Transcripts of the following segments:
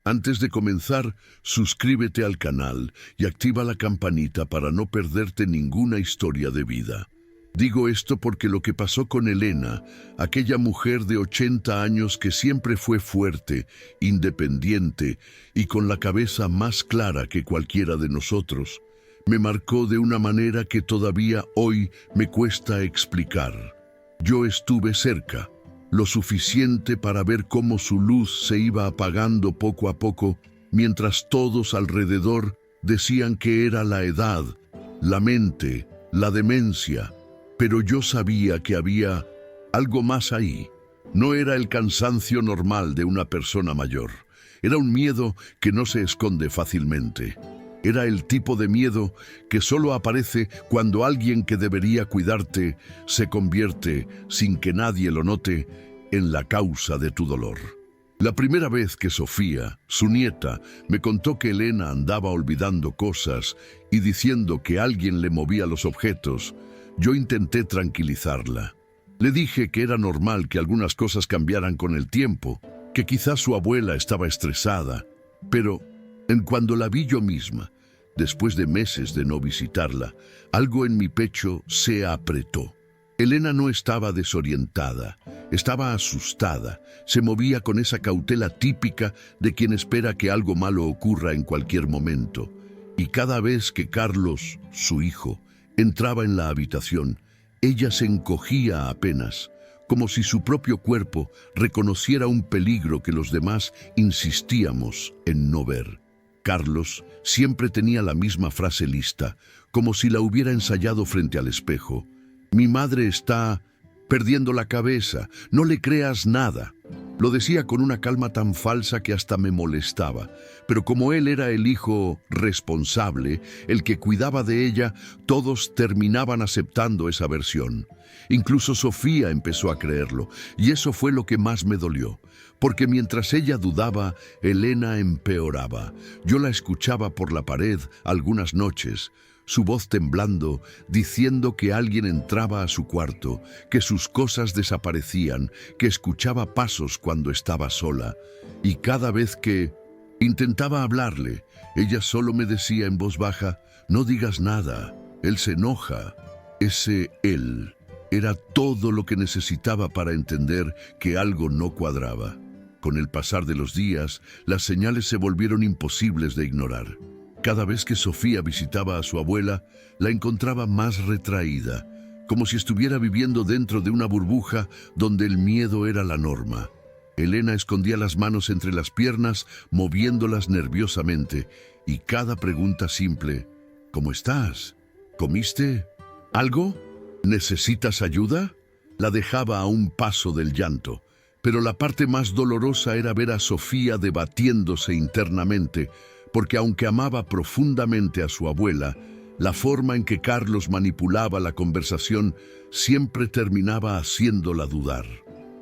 Antes de comenzar, suscríbete al canal y activa la campanita para no perderte ninguna historia de vida. Digo esto porque lo que pasó con Elena, aquella mujer de 80 años que siempre fue fuerte, independiente y con la cabeza más clara que cualquiera de nosotros, me marcó de una manera que todavía hoy me cuesta explicar. Yo estuve cerca, lo suficiente para ver cómo su luz se iba apagando poco a poco, mientras todos alrededor decían que era la edad, la mente, la demencia. Pero yo sabía que había algo más ahí. No era el cansancio normal de una persona mayor. Era un miedo que no se esconde fácilmente. Era el tipo de miedo que solo aparece cuando alguien que debería cuidarte se convierte, sin que nadie lo note, en la causa de tu dolor. La primera vez que Sofía, su nieta, me contó que Elena andaba olvidando cosas y diciendo que alguien le movía los objetos, yo intenté tranquilizarla. Le dije que era normal que algunas cosas cambiaran con el tiempo, que quizás su abuela estaba estresada, pero cuando la vi yo misma, después de meses de no visitarla, algo en mi pecho se apretó. Elena no estaba desorientada, estaba asustada, se movía con esa cautela típica de quien espera que algo malo ocurra en cualquier momento. Y cada vez que Carlos, su hijo, entraba en la habitación, ella se encogía apenas, como si su propio cuerpo reconociera un peligro que los demás insistíamos en no ver. Carlos siempre tenía la misma frase lista, como si la hubiera ensayado frente al espejo. Mi madre está perdiendo la cabeza, no le creas nada. Lo decía con una calma tan falsa que hasta me molestaba, pero como él era el hijo responsable, el que cuidaba de ella, todos terminaban aceptando esa versión. Incluso Sofía empezó a creerlo, y eso fue lo que más me dolió, porque mientras ella dudaba, Elena empeoraba. Yo la escuchaba por la pared algunas noches, su voz temblando, diciendo que alguien entraba a su cuarto, que sus cosas desaparecían, que escuchaba pasos cuando estaba sola. Y cada vez que intentaba hablarle, ella solo me decía en voz baja, no digas nada, él se enoja. Ese él era todo lo que necesitaba para entender que algo no cuadraba. Con el pasar de los días, las señales se volvieron imposibles de ignorar. Cada vez que Sofía visitaba a su abuela, la encontraba más retraída, como si estuviera viviendo dentro de una burbuja donde el miedo era la norma. Elena escondía las manos entre las piernas, moviéndolas nerviosamente, y cada pregunta simple, ¿cómo estás? ¿Comiste algo? ¿Necesitas ayuda? La dejaba a un paso del llanto, pero la parte más dolorosa era ver a Sofía debatiéndose internamente, porque aunque amaba profundamente a su abuela, la forma en que Carlos manipulaba la conversación siempre terminaba haciéndola dudar.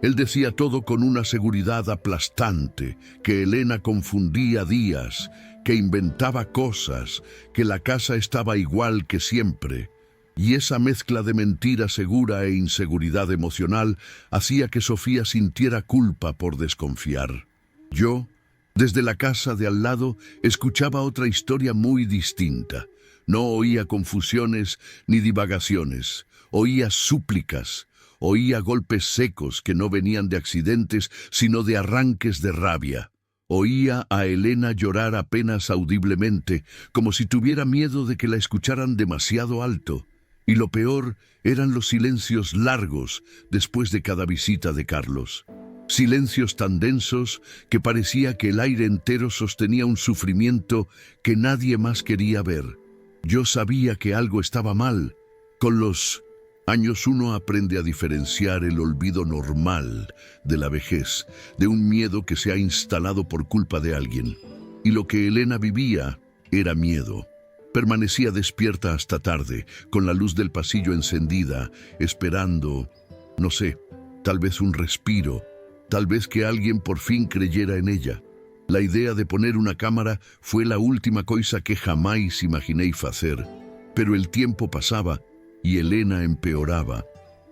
Él decía todo con una seguridad aplastante, que Elena confundía días, que inventaba cosas, que la casa estaba igual que siempre. Y esa mezcla de mentira segura e inseguridad emocional hacía que Sofía sintiera culpa por desconfiar. Yo, desde la casa de al lado, escuchaba otra historia muy distinta. No oía confusiones ni divagaciones, oía súplicas, oía golpes secos que no venían de accidentes, sino de arranques de rabia. Oía a Elena llorar apenas audiblemente, como si tuviera miedo de que la escucharan demasiado alto. Y lo peor eran los silencios largos después de cada visita de Carlos. Silencios tan densos que parecía que el aire entero sostenía un sufrimiento que nadie más quería ver. Yo sabía que algo estaba mal. Con los años uno aprende a diferenciar el olvido normal de la vejez, de un miedo que se ha instalado por culpa de alguien. Y lo que Elena vivía era miedo. Permanecía despierta hasta tarde, con la luz del pasillo encendida, esperando, no sé, tal vez un respiro, tal vez que alguien por fin creyera en ella. La idea de poner una cámara fue la última cosa que jamás imaginé hacer, pero el tiempo pasaba y Elena empeoraba.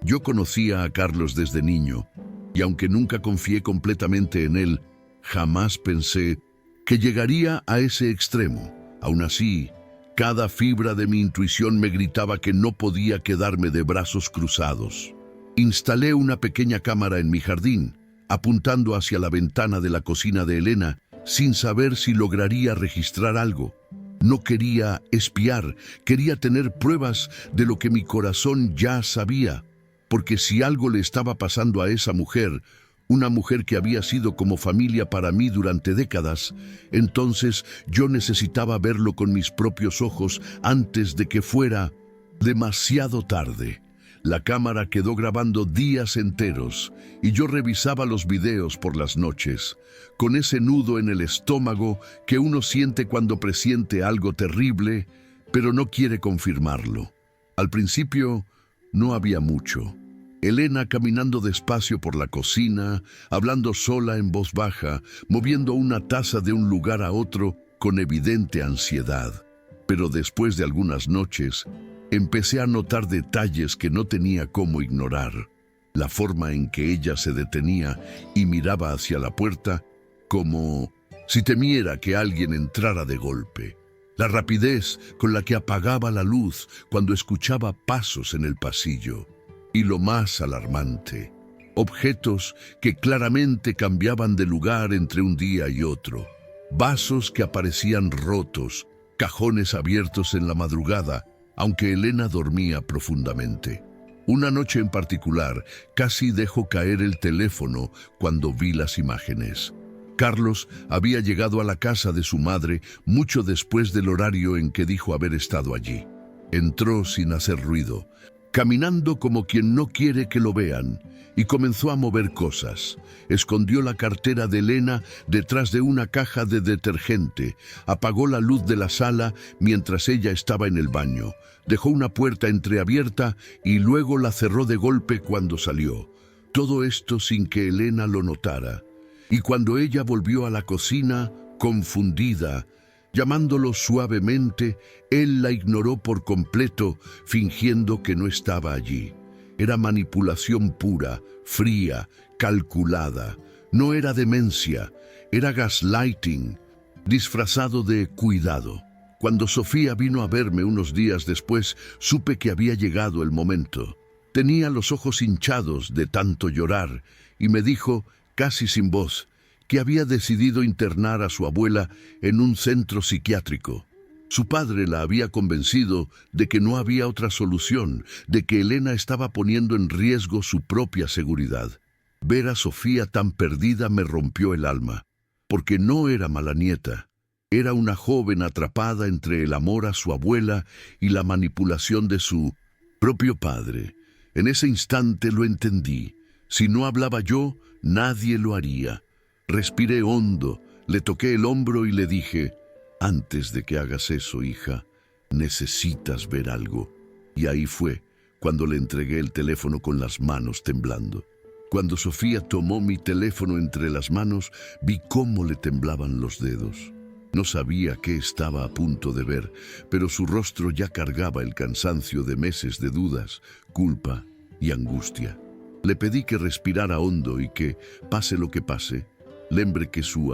Yo conocía a Carlos desde niño, y aunque nunca confié completamente en él, jamás pensé que llegaría a ese extremo. Aún así, cada fibra de mi intuición me gritaba que no podía quedarme de brazos cruzados. Instalé una pequeña cámara en mi jardín, apuntando hacia la ventana de la cocina de Elena, sin saber si lograría registrar algo. No quería espiar, quería tener pruebas de lo que mi corazón ya sabía, porque si algo le estaba pasando a esa mujer, una mujer que había sido como familia para mí durante décadas, entonces yo necesitaba verlo con mis propios ojos antes de que fuera demasiado tarde. La cámara quedó grabando días enteros y yo revisaba los videos por las noches, con ese nudo en el estómago que uno siente cuando presiente algo terrible, pero no quiere confirmarlo. Al principio no había mucho. Elena caminando despacio por la cocina, hablando sola en voz baja, moviendo una taza de un lugar a otro con evidente ansiedad. Pero después de algunas noches, empecé a notar detalles que no tenía cómo ignorar. La forma en que ella se detenía y miraba hacia la puerta, como si temiera que alguien entrara de golpe. La rapidez con la que apagaba la luz cuando escuchaba pasos en el pasillo. Y lo más alarmante, objetos que claramente cambiaban de lugar entre un día y otro. Vasos que aparecían rotos, cajones abiertos en la madrugada, aunque Elena dormía profundamente. Una noche en particular, casi dejó caer el teléfono cuando vi las imágenes. Carlos había llegado a la casa de su madre mucho después del horario en que dijo haber estado allí. Entró sin hacer ruido, caminando como quien no quiere que lo vean, y comenzó a mover cosas. Escondió la cartera de Elena detrás de una caja de detergente, apagó la luz de la sala mientras ella estaba en el baño, dejó una puerta entreabierta y luego la cerró de golpe cuando salió. Todo esto sin que Elena lo notara. Y cuando ella volvió a la cocina, confundida, llamándolo suavemente, él la ignoró por completo, fingiendo que no estaba allí. Era manipulación pura, fría, calculada. No era demencia, era gaslighting, disfrazado de cuidado. Cuando Sofía vino a verme unos días después, supe que había llegado el momento. Tenía los ojos hinchados de tanto llorar y me dijo, casi sin voz, que había decidido internar a su abuela en un centro psiquiátrico. Su padre la había convencido de que no había otra solución, de que Elena estaba poniendo en riesgo su propia seguridad. Ver a Sofía tan perdida me rompió el alma, porque no era mala nieta. Era una joven atrapada entre el amor a su abuela y la manipulación de su propio padre. En ese instante lo entendí. Si no hablaba yo, nadie lo haría. Respiré hondo, le toqué el hombro y le dije, antes de que hagas eso, hija, necesitas ver algo. Y ahí fue, cuando le entregué el teléfono con las manos temblando. Cuando Sofía tomó mi teléfono entre las manos, vi cómo le temblaban los dedos. No sabía qué estaba a punto de ver, pero su rostro ya cargaba el cansancio de meses de dudas, culpa y angustia. Le pedí que respirara hondo y que, pase lo que pase, lembre que su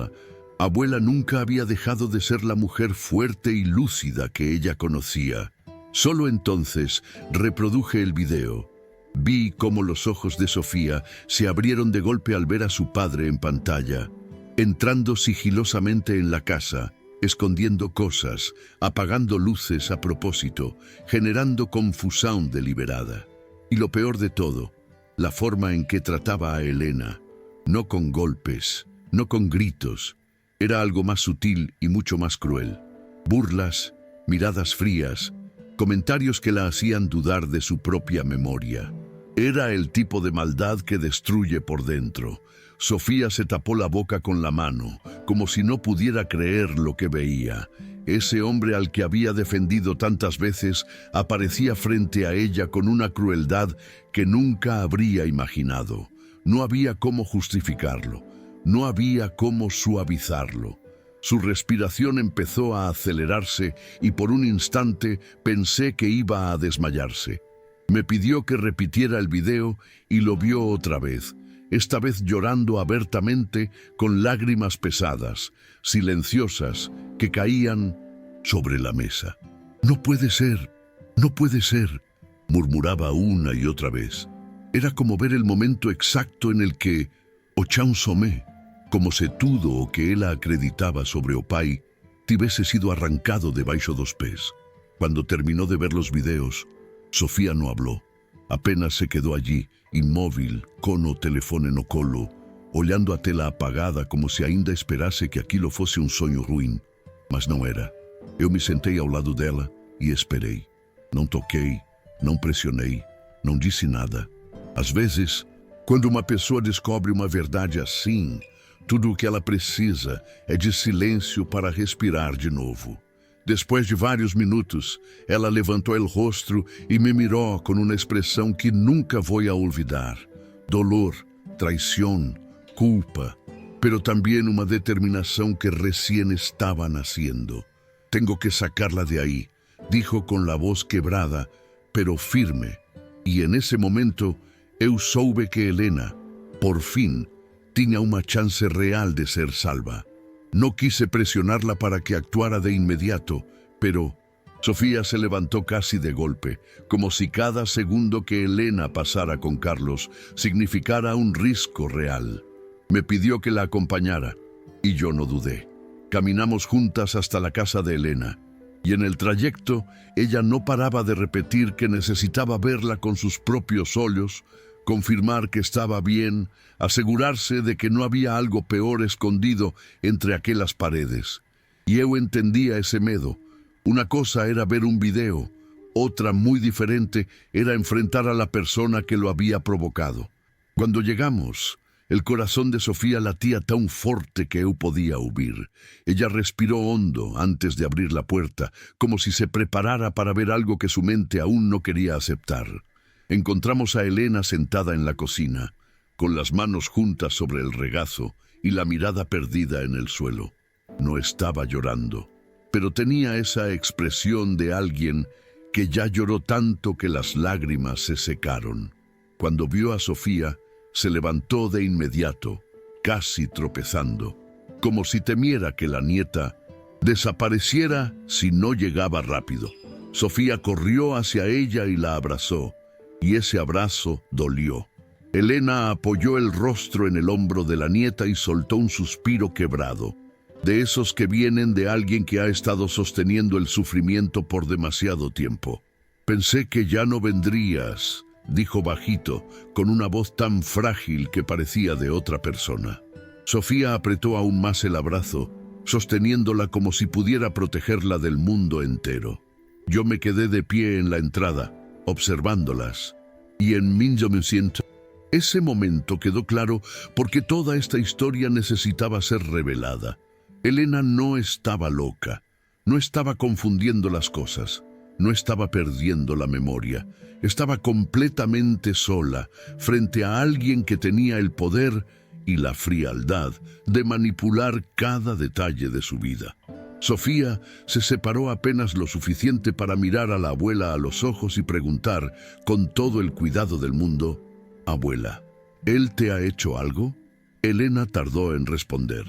abuela nunca había dejado de ser la mujer fuerte y lúcida que ella conocía. Solo entonces reproduje el video. Vi cómo los ojos de Sofía se abrieron de golpe al ver a su padre en pantalla, entrando sigilosamente en la casa, escondiendo cosas, apagando luces a propósito, generando confusión deliberada. Y lo peor de todo, la forma en que trataba a Elena, no con golpes, no con gritos, era algo más sutil y mucho más cruel. Burlas, miradas frías, comentarios que la hacían dudar de su propia memoria. Era el tipo de maldad que destruye por dentro. Sofía se tapó la boca con la mano, como si no pudiera creer lo que veía. Ese hombre al que había defendido tantas veces aparecía frente a ella con una crueldad que nunca habría imaginado. No había cómo justificarlo, no había cómo suavizarlo. Su respiración empezó a acelerarse y por un instante pensé que iba a desmayarse. Me pidió que repitiera el video y lo vio otra vez. esta vez llorando abiertamente con lágrimas pesadas, silenciosas, que caían sobre la mesa. «No puede ser, no puede ser», murmuraba una y otra vez. Era como ver el momento exacto en el que o Chan Somé, como se tudo o que ela acreditaba sobre o pai, tivese sido arrancado debaixo dos pés. Cuando terminó de ver los videos, Sofía no habló. Apenas se quedó allí, inmóvil, con o telefone no colo, olhando a tela apagada como se ainda esperase que aquilo fosse um sonho ruim. Mas não era. Eu me sentei ao lado dela e esperei. Não toquei, não pressionei, não disse nada. Às vezes, quando uma pessoa descobre uma verdade assim, tudo o que ela precisa é de silêncio para respirar de novo. Después de vários minutos, ela levantou o rosto e me mirou com uma expressão que nunca vou a olvidar. Dolor, traição, culpa, pero também uma determinação que recién estava naciendo. «Tengo que sacarla de ahí», dijo con la voz quebrada, pero firme. Y en ese momento, eu soube que Helena, por fin, tinha uma chance real de ser salva. No quise presionarla para que actuara de inmediato, pero Sofía se levantó casi de golpe, como si cada segundo que Helena pasara con Carlos significara un riesgo real. Me pidió que la acompañara, y yo no dudé. Caminamos juntas hasta la casa de Helena, y en el trayecto ella no paraba de repetir que necesitaba verla con sus propios ojos, confirmar que estaba bien, asegurarse de que no había algo peor escondido entre aquellas paredes. Y eu entendía ese medo. Una cosa era ver un video, otra muy diferente era enfrentar a la persona que lo había provocado. Cuando llegamos, el corazón de Sofía latía tan fuerte que eu podía huir. Ella respiró hondo antes de abrir la puerta, como si se preparara para ver algo que su mente aún no quería aceptar. Encontramos a Helena sentada en la cocina, con las manos juntas sobre el regazo y la mirada perdida en el suelo. No estaba llorando, pero tenía esa expresión de alguien que ya lloró tanto que las lágrimas se secaron. Cuando vio a Sofía, se levantó de inmediato, casi tropezando, como si temiera que la nieta desapareciera si no llegaba rápido. Sofía corrió hacia ella y la abrazó, y ese abrazo dolió. Helena apoyó el rostro en el hombro de la nieta y soltó un suspiro quebrado, de esos que vienen de alguien que ha estado sosteniendo el sufrimiento por demasiado tiempo. «Pensé que ya no vendrías», dijo bajito, con una voz tan frágil que parecía de otra persona. Sofía apretó aún más el abrazo, sosteniéndola como si pudiera protegerla del mundo entero. Yo me quedé de pie en la entrada, observándolas, y en mí yo me siento. Ese momento quedó claro porque toda esta historia necesitaba ser revelada. Helena no estaba loca, no estaba confundiendo las cosas, no estaba perdiendo la memoria, estaba completamente sola frente a alguien que tenía el poder y la frialdad de manipular cada detalle de su vida. Sofía se separó apenas lo suficiente para mirar a la abuela a los ojos y preguntar, con todo el cuidado del mundo: «Abuela, ¿él te ha hecho algo?». Helena tardó en responder.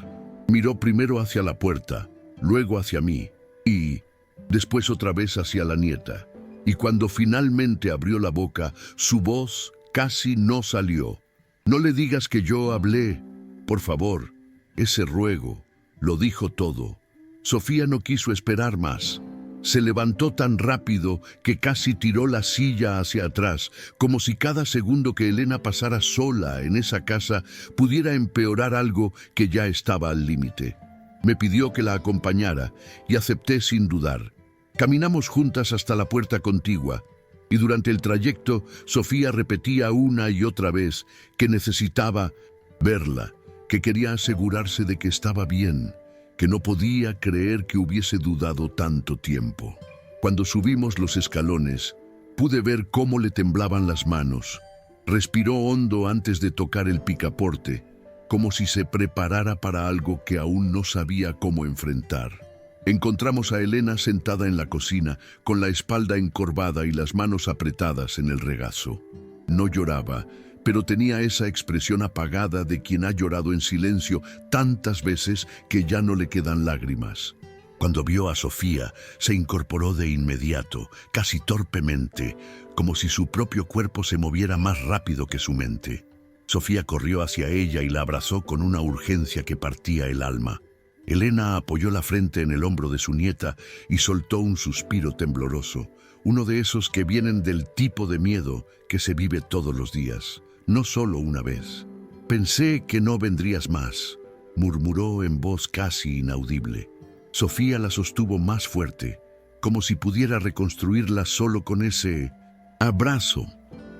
Miró primero hacia la puerta, luego hacia mí, y después otra vez hacia la nieta. Y cuando finalmente abrió la boca, su voz casi no salió. «No le digas que yo hablé, por favor». Ese ruego lo dijo todo. Sofía no quiso esperar más. Se levantó tan rápido que casi tiró la silla hacia atrás, como si cada segundo que Helena pasara sola en esa casa pudiera empeorar algo que ya estaba al límite. Me pidió que la acompañara y acepté sin dudar. Caminamos juntas hasta la puerta contigua, y durante el trayecto Sofía repetía una y otra vez que necesitaba verla, que quería asegurarse de que estaba bien, que no podía creer que hubiese dudado tanto tiempo. Cuando subimos los escalones, pude ver cómo le temblaban las manos. Respiró hondo antes de tocar el picaporte, como si se preparara para algo que aún no sabía cómo enfrentar. Encontramos a Helena sentada en la cocina, con la espalda encorvada y las manos apretadas en el regazo. No lloraba, pero tenía esa expresión apagada de quien ha llorado en silencio tantas veces que ya no le quedan lágrimas. Cuando vio a Sofía, se incorporó de inmediato, casi torpemente, como si su propio cuerpo se moviera más rápido que su mente. Sofía corrió hacia ella y la abrazó con una urgencia que partía el alma. Elena apoyó la frente en el hombro de su nieta y soltó un suspiro tembloroso, uno de esos que vienen del tipo de miedo que se vive todos los días, no solo una vez. «Pensé que no vendrías más», murmuró en voz casi inaudible. Sofía la sostuvo más fuerte, como si pudiera reconstruirla solo con ese abrazo.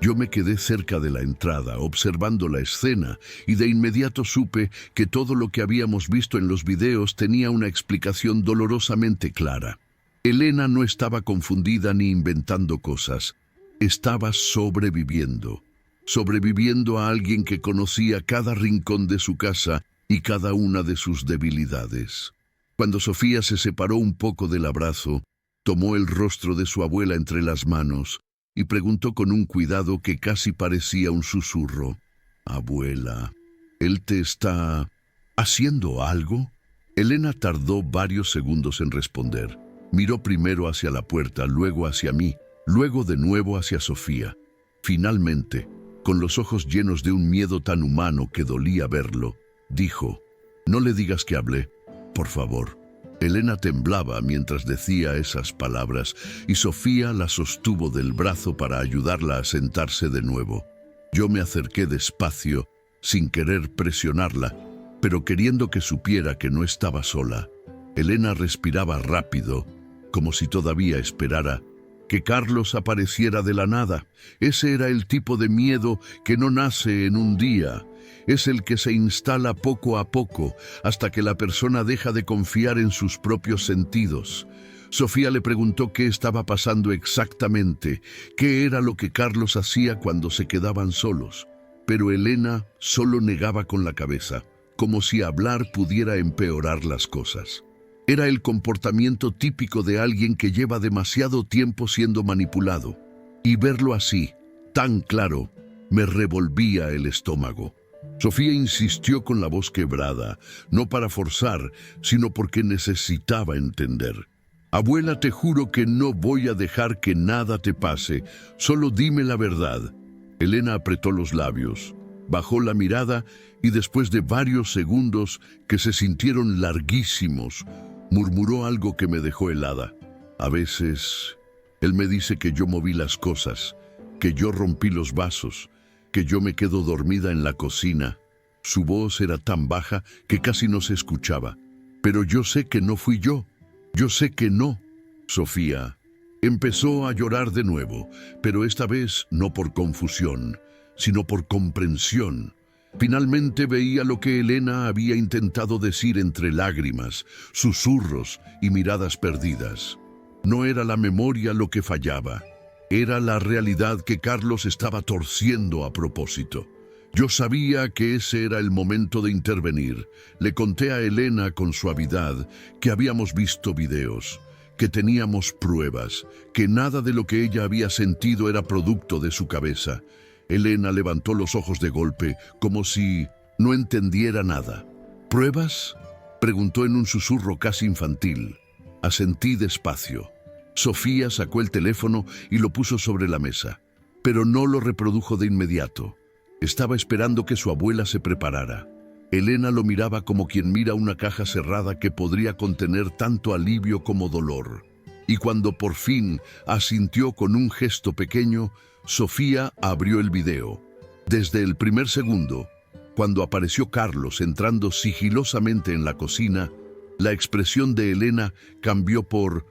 Yo me quedé cerca de la entrada, observando la escena, y de inmediato supe que todo lo que habíamos visto en los videos tenía una explicación dolorosamente clara. Elena no estaba confundida ni inventando cosas. Estaba sobreviviendo. Sobreviviendo a alguien que conocía cada rincón de su casa y cada una de sus debilidades. Cuando Sofía se separó un poco del abrazo, tomó el rostro de su abuela entre las manos y preguntó con un cuidado que casi parecía un susurro: «Abuela, ¿él te está haciendo algo?» Elena tardó varios segundos en responder. Miró primero hacia la puerta, luego hacia mí, luego de nuevo hacia Sofía. Finalmente, con los ojos llenos de un miedo tan humano que dolía verlo, dijo: «No le digas que hablé, por favor». Elena temblaba mientras decía esas palabras y Sofía la sostuvo del brazo para ayudarla a sentarse de nuevo. Yo me acerqué despacio, sin querer presionarla, pero queriendo que supiera que no estaba sola. Elena respiraba rápido, como si todavía esperara que Carlos apareciera de la nada. Ese era el tipo de miedo que no nace en un día. Es el que se instala poco a poco, hasta que la persona deja de confiar en sus propios sentidos. Sofía le preguntó qué estaba pasando exactamente, qué era lo que Carlos hacía cuando se quedaban solos. Pero Elena solo negaba con la cabeza, como si hablar pudiera empeorar las cosas. Era el comportamiento típico de alguien que lleva demasiado tiempo siendo manipulado. Y verlo así, tan claro, me revolvía el estómago. Sofía insistió con la voz quebrada, no para forzar, sino porque necesitaba entender. «Abuela, te juro que no voy a dejar que nada te pase, solo dime la verdad». Elena apretó los labios, bajó la mirada y después de varios segundos que se sintieron larguísimos, murmuró algo que me dejó helada. «A veces, él me dice que yo moví las cosas, que yo rompí los vasos, que yo me quedo dormida en la cocina». Su voz era tan baja que casi no se escuchaba. «Pero yo sé que no fui yo. Yo sé que no». Sofía empezó a llorar de nuevo, pero esta vez no por confusión, sino por comprensión. Finalmente veía lo que Elena había intentado decir entre lágrimas, susurros y miradas perdidas. No era la memoria lo que fallaba. Era la realidad que Carlos estaba torciendo a propósito. Yo sabía que ese era el momento de intervenir. Le conté a Elena con suavidad que habíamos visto videos, que teníamos pruebas, que nada de lo que ella había sentido era producto de su cabeza. Elena levantó los ojos de golpe, como si no entendiera nada. «¿Pruebas?», preguntó en un susurro casi infantil. Asentí despacio. Sofía sacó el teléfono y lo puso sobre la mesa, pero no lo reprodujo de inmediato. Estaba esperando que su abuela se preparara. Elena lo miraba como quien mira una caja cerrada que podría contener tanto alivio como dolor. Y cuando por fin asintió con un gesto pequeño, Sofía abrió el video. Desde el primer segundo, cuando apareció Carlos entrando sigilosamente en la cocina, la expresión de Elena cambió por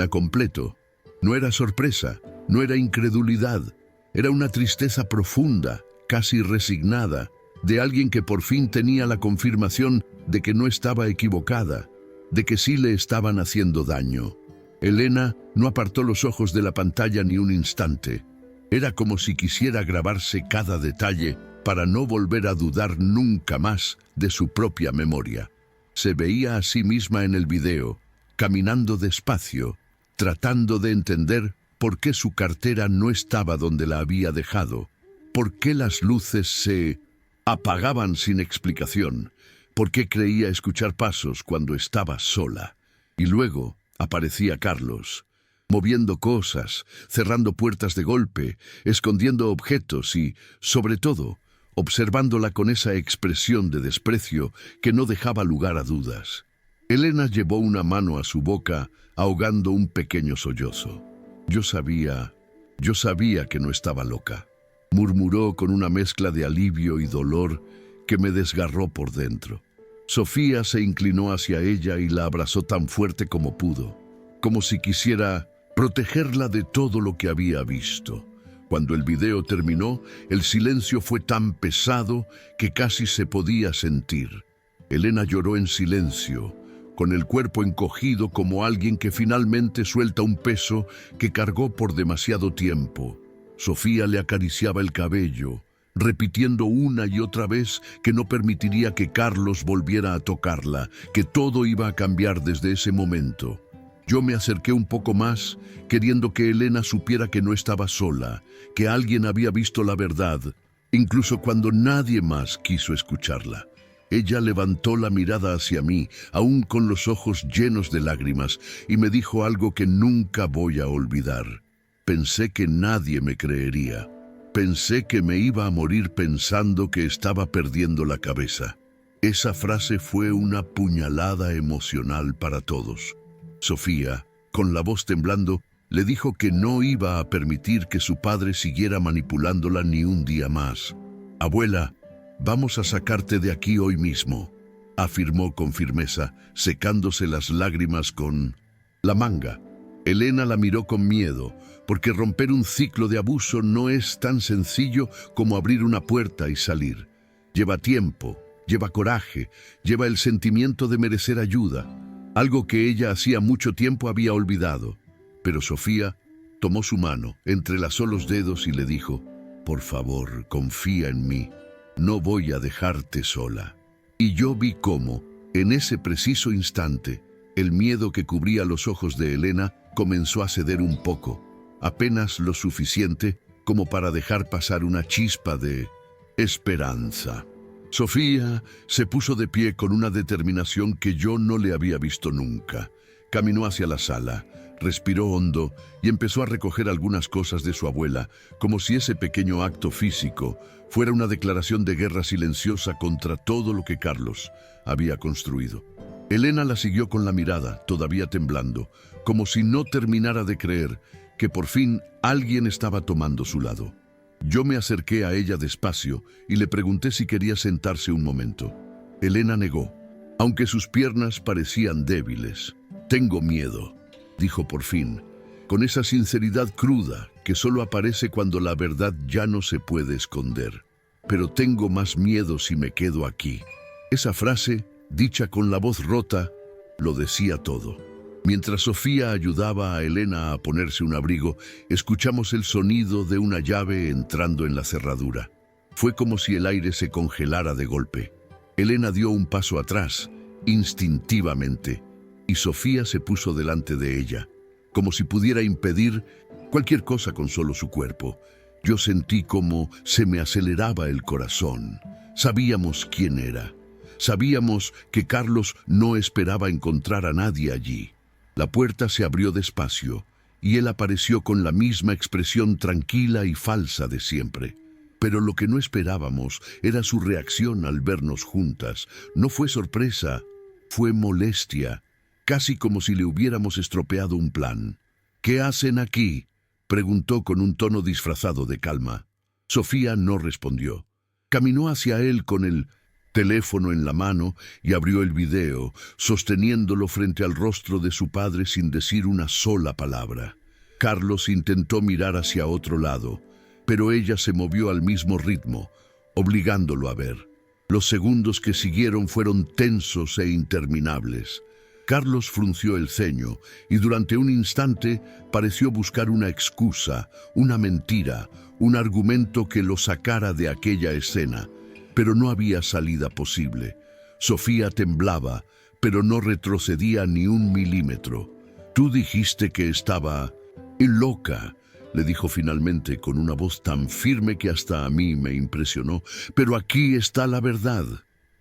completo. No era sorpresa, no era incredulidad, era una tristeza profunda, casi resignada, de alguien que por fin tenía la confirmación de que no estaba equivocada, de que sí le estaban haciendo daño. Elena no apartó los ojos de la pantalla ni un instante. Era como si quisiera grabarse cada detalle para no volver a dudar nunca más de su propia memoria. Se veía a sí misma en el video, caminando despacio, tratando de entender por qué su cartera no estaba donde la había dejado. por qué las luces se apagaban sin explicación, por qué creía escuchar pasos cuando estaba sola. Y luego aparecía Carlos, moviendo cosas, cerrando puertas de golpe, escondiendo objetos y, sobre todo, observándola con esa expresión de desprecio que no dejaba lugar a dudas. Elena llevó una mano a su boca, ahogando un pequeño sollozo. Yo sabía que no estaba loca, murmuró con una mezcla de alivio y dolor que me desgarró por dentro. Sofía se inclinó hacia ella y la abrazó tan fuerte como pudo, como si quisiera protegerla de todo lo que había visto. Cuando el video terminó, el silencio fue tan pesado que casi se podía sentir. Elena lloró en silencio, con el cuerpo encogido como alguien que finalmente suelta un peso que cargó por demasiado tiempo. Sofía le acariciaba el cabello, repitiendo una y otra vez que no permitiría que Carlos volviera a tocarla, que todo iba a cambiar desde ese momento. Yo me acerqué un poco más, queriendo que Elena supiera que no estaba sola, que alguien había visto la verdad, incluso cuando nadie más quiso escucharla. Ella levantó la mirada hacia mí, aún con los ojos llenos de lágrimas, y me dijo algo que nunca voy a olvidar. Pensé que nadie me creería. Pensé que me iba a morir pensando que estaba perdiendo la cabeza. Esa frase fue una puñalada emocional para todos. Sofía, con la voz temblando, le dijo que no iba a permitir que su padre siguiera manipulándola ni un día más. «Abuela, vamos a sacarte de aquí hoy mismo», afirmó con firmeza, secándose las lágrimas con la manga. Elena la miró con miedo, porque romper un ciclo de abuso no es tan sencillo como abrir una puerta y salir. Lleva tiempo, lleva coraje, lleva el sentimiento de merecer ayuda, algo que ella hacía mucho tiempo había olvidado. Pero Sofía tomó su mano, entrelazó los dedos y le dijo: «Por favor, confía en mí. No voy a dejarte sola». Y yo vi cómo, en ese preciso instante, el miedo que cubría los ojos de Elena comenzó a ceder un poco, apenas lo suficiente como para dejar pasar una chispa de esperanza. Sofía se puso de pie con una determinación que yo no le había visto nunca. Caminó hacia la sala, respiró hondo y empezó a recoger algunas cosas de su abuela, como si ese pequeño acto físico fuera una declaración de guerra silenciosa contra todo lo que Carlos había construido. Elena la siguió con la mirada, todavía temblando, como si no terminara de creer que por fin alguien estaba tomando su lado. Yo me acerqué a ella despacio y le pregunté si quería sentarse un momento. Elena negó, aunque sus piernas parecían débiles. «Tengo miedo», dijo por fin, con esa sinceridad cruda que solo aparece cuando la verdad ya no se puede esconder. «Pero tengo más miedo si me quedo aquí». Esa frase, dicha con la voz rota, lo decía todo. Mientras Sofía ayudaba a Elena a ponerse un abrigo, escuchamos el sonido de una llave entrando en la cerradura. Fue como si el aire se congelara de golpe. Elena dio un paso atrás, instintivamente, y Sofía se puso delante de ella, como si pudiera impedir cualquier cosa con solo su cuerpo. Yo sentí como se me aceleraba el corazón. Sabíamos quién era. Sabíamos que Carlos no esperaba encontrar a nadie allí. La puerta se abrió despacio y él apareció con la misma expresión tranquila y falsa de siempre. Pero lo que no esperábamos era su reacción al vernos juntas. No fue sorpresa, fue molestia, casi como si le hubiéramos estropeado un plan. «¿Qué hacen aquí?», preguntó con un tono disfrazado de calma. Sofía no respondió. Caminó hacia él con el teléfono en la mano y abrió el video, sosteniéndolo frente al rostro de su padre sin decir una sola palabra. Carlos intentó mirar hacia otro lado, pero ella se movió al mismo ritmo, obligándolo a ver. Los segundos que siguieron fueron tensos e interminables. Carlos frunció el ceño y durante un instante pareció buscar una excusa, una mentira, un argumento que lo sacara de aquella escena. Pero no había salida posible. Sofía temblaba, pero no retrocedía ni un milímetro. «Tú dijiste que estaba loca», le dijo finalmente con una voz tan firme que hasta a mí me impresionó. Pero aquí está la verdad.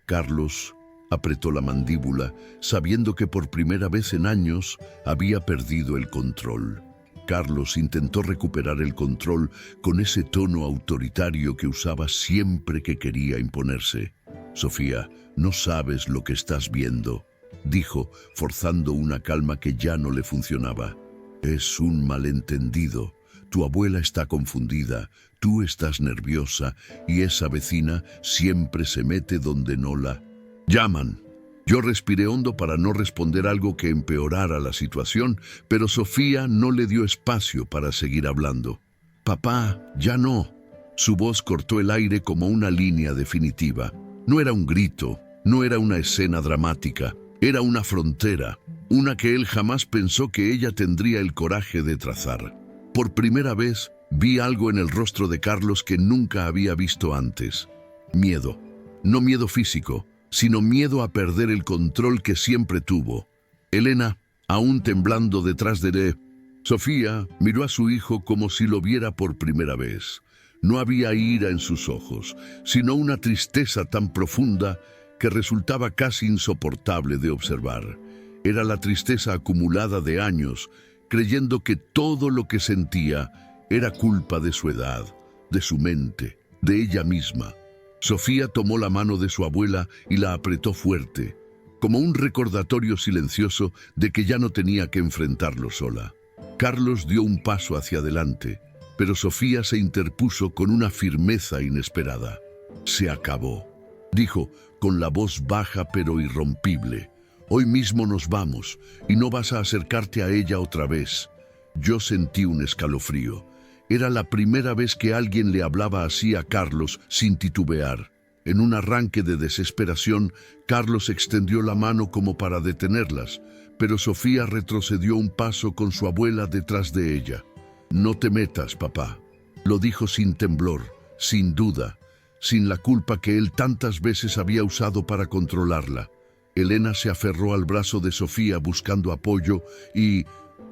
Carlos apretó la mandíbula, sabiendo que por primera vez en años había perdido el control. Carlos intentó recuperar el control con ese tono autoritario que usaba siempre que quería imponerse. «Sofía, no sabes lo que estás viendo», dijo, forzando una calma que ya no le funcionaba. «Es un malentendido. Tu abuela está confundida, tú estás nerviosa y esa vecina siempre se mete donde no la llaman». Yo respiré hondo para no responder algo que empeorara la situación, pero Sofía no le dio espacio para seguir hablando. «Papá, ya no». Su voz cortó el aire como una línea definitiva. No era un grito, no era una escena dramática, era una frontera, una que él jamás pensó que ella tendría el coraje de trazar. Por primera vez vi algo en el rostro de Carlos que nunca había visto antes. Miedo. No miedo físico, sino miedo a perder el control que siempre tuvo. Elena, aún temblando detrás de él, Sofía miró a su hijo como si lo viera por primera vez. No había ira en sus ojos, sino una tristeza tan profunda que resultaba casi insoportable de observar. Era la tristeza acumulada de años, creyendo que todo lo que sentía era culpa de su edad, de su mente, de ella misma. Sofía tomó la mano de su abuela y la apretó fuerte, como un recordatorio silencioso de que ya no tenía que enfrentarlo sola. Carlos dio un paso hacia adelante, pero Sofía se interpuso con una firmeza inesperada. «Se acabó», dijo, con la voz baja pero irrompible. «Hoy mismo nos vamos, y no vas a acercarte a ella otra vez». Yo sentí un escalofrío. Era la primera vez que alguien le hablaba así a Carlos sin titubear. En un arranque de desesperación, Carlos extendió la mano como para detenerlas, pero Sofía retrocedió un paso con su abuela detrás de ella. «No te metas, papá», lo dijo sin temblor, sin duda, sin la culpa que él tantas veces había usado para controlarla. Elena se aferró al brazo de Sofía buscando apoyo y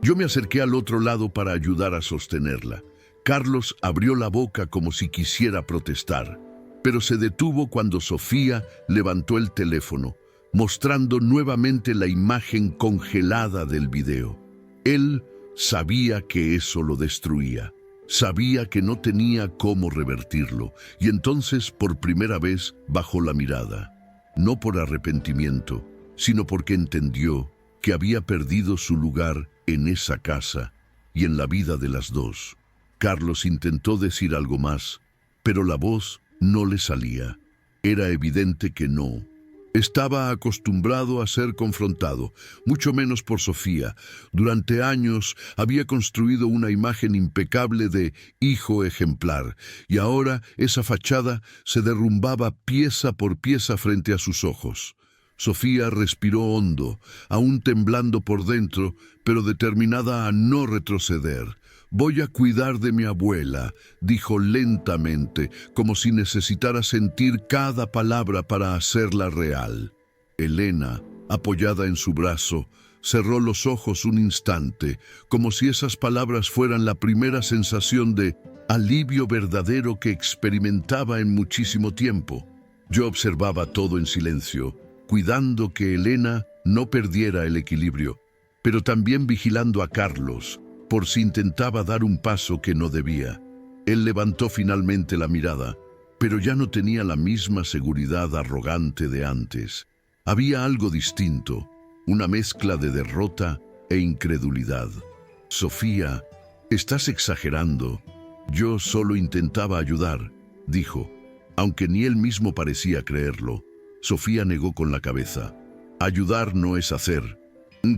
yo me acerqué al otro lado para ayudar a sostenerla. Carlos abrió la boca como si quisiera protestar, pero se detuvo cuando Sofía levantó el teléfono, mostrando nuevamente la imagen congelada del video. Él sabía que eso lo destruía, sabía que no tenía cómo revertirlo, y entonces por primera vez bajó la mirada, no por arrepentimiento, sino porque entendió que había perdido su lugar en esa casa y en la vida de las dos. Carlos intentó decir algo más, pero la voz no le salía. Era evidente que no. Estaba acostumbrado a ser confrontado, mucho menos por Sofía. Durante años había construido una imagen impecable de hijo ejemplar, y ahora esa fachada se derrumbaba pieza por pieza frente a sus ojos. Sofía respiró hondo, aún temblando por dentro, pero determinada a no retroceder. «Voy a cuidar de mi abuela», dijo lentamente, como si necesitara sentir cada palabra para hacerla real. Elena, apoyada en su brazo, cerró los ojos un instante, como si esas palabras fueran la primera sensación de alivio verdadero que experimentaba en muchísimo tiempo. Yo observaba todo en silencio, cuidando que Elena no perdiera el equilibrio, pero también vigilando a Carlos, por si intentaba dar un paso que no debía. Él levantó finalmente la mirada, pero ya no tenía la misma seguridad arrogante de antes. Había algo distinto, una mezcla de derrota e incredulidad. «Sofía, estás exagerando. Yo solo intentaba ayudar», dijo, aunque ni él mismo parecía creerlo. Sofía negó con la cabeza. «Ayudar no es hacer.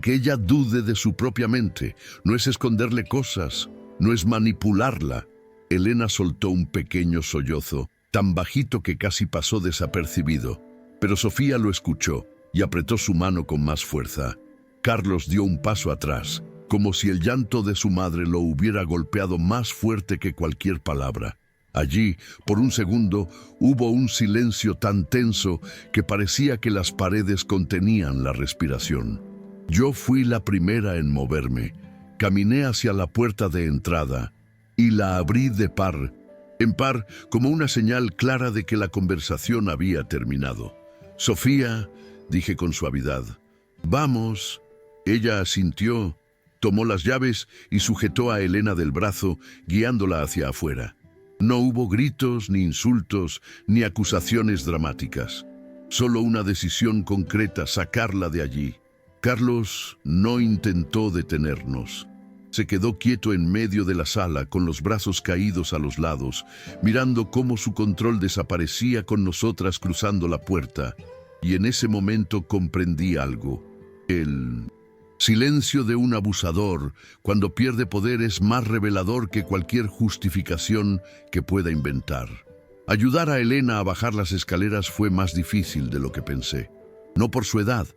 Que ella dude de su propia mente, no es esconderle cosas, no es manipularla». Elena soltó un pequeño sollozo, tan bajito que casi pasó desapercibido, pero Sofía lo escuchó y apretó su mano con más fuerza. Carlos dio un paso atrás, como si el llanto de su madre lo hubiera golpeado más fuerte que cualquier palabra. Allí, por un segundo, hubo un silencio tan tenso que parecía que las paredes contenían la respiración. Yo fui la primera en moverme. Caminé hacia la puerta de entrada. y la abrí de par en par como una señal clara de que la conversación había terminado. «Sofía», dije con suavidad. «Vamos». Ella asintió, tomó las llaves y sujetó a Elena del brazo, guiándola hacia afuera. No hubo gritos, ni insultos, ni acusaciones dramáticas. Solo una decisión concreta: sacarla de allí. Carlos no intentó detenernos. Se quedó quieto en medio de la sala, con los brazos caídos a los lados, mirando cómo su control desaparecía con nosotras cruzando la puerta. Y en ese momento comprendí algo. El silencio de un abusador, cuando pierde poder, es más revelador que cualquier justificación que pueda inventar. Ayudar a Elena a bajar las escaleras fue más difícil de lo que pensé. No por su edad,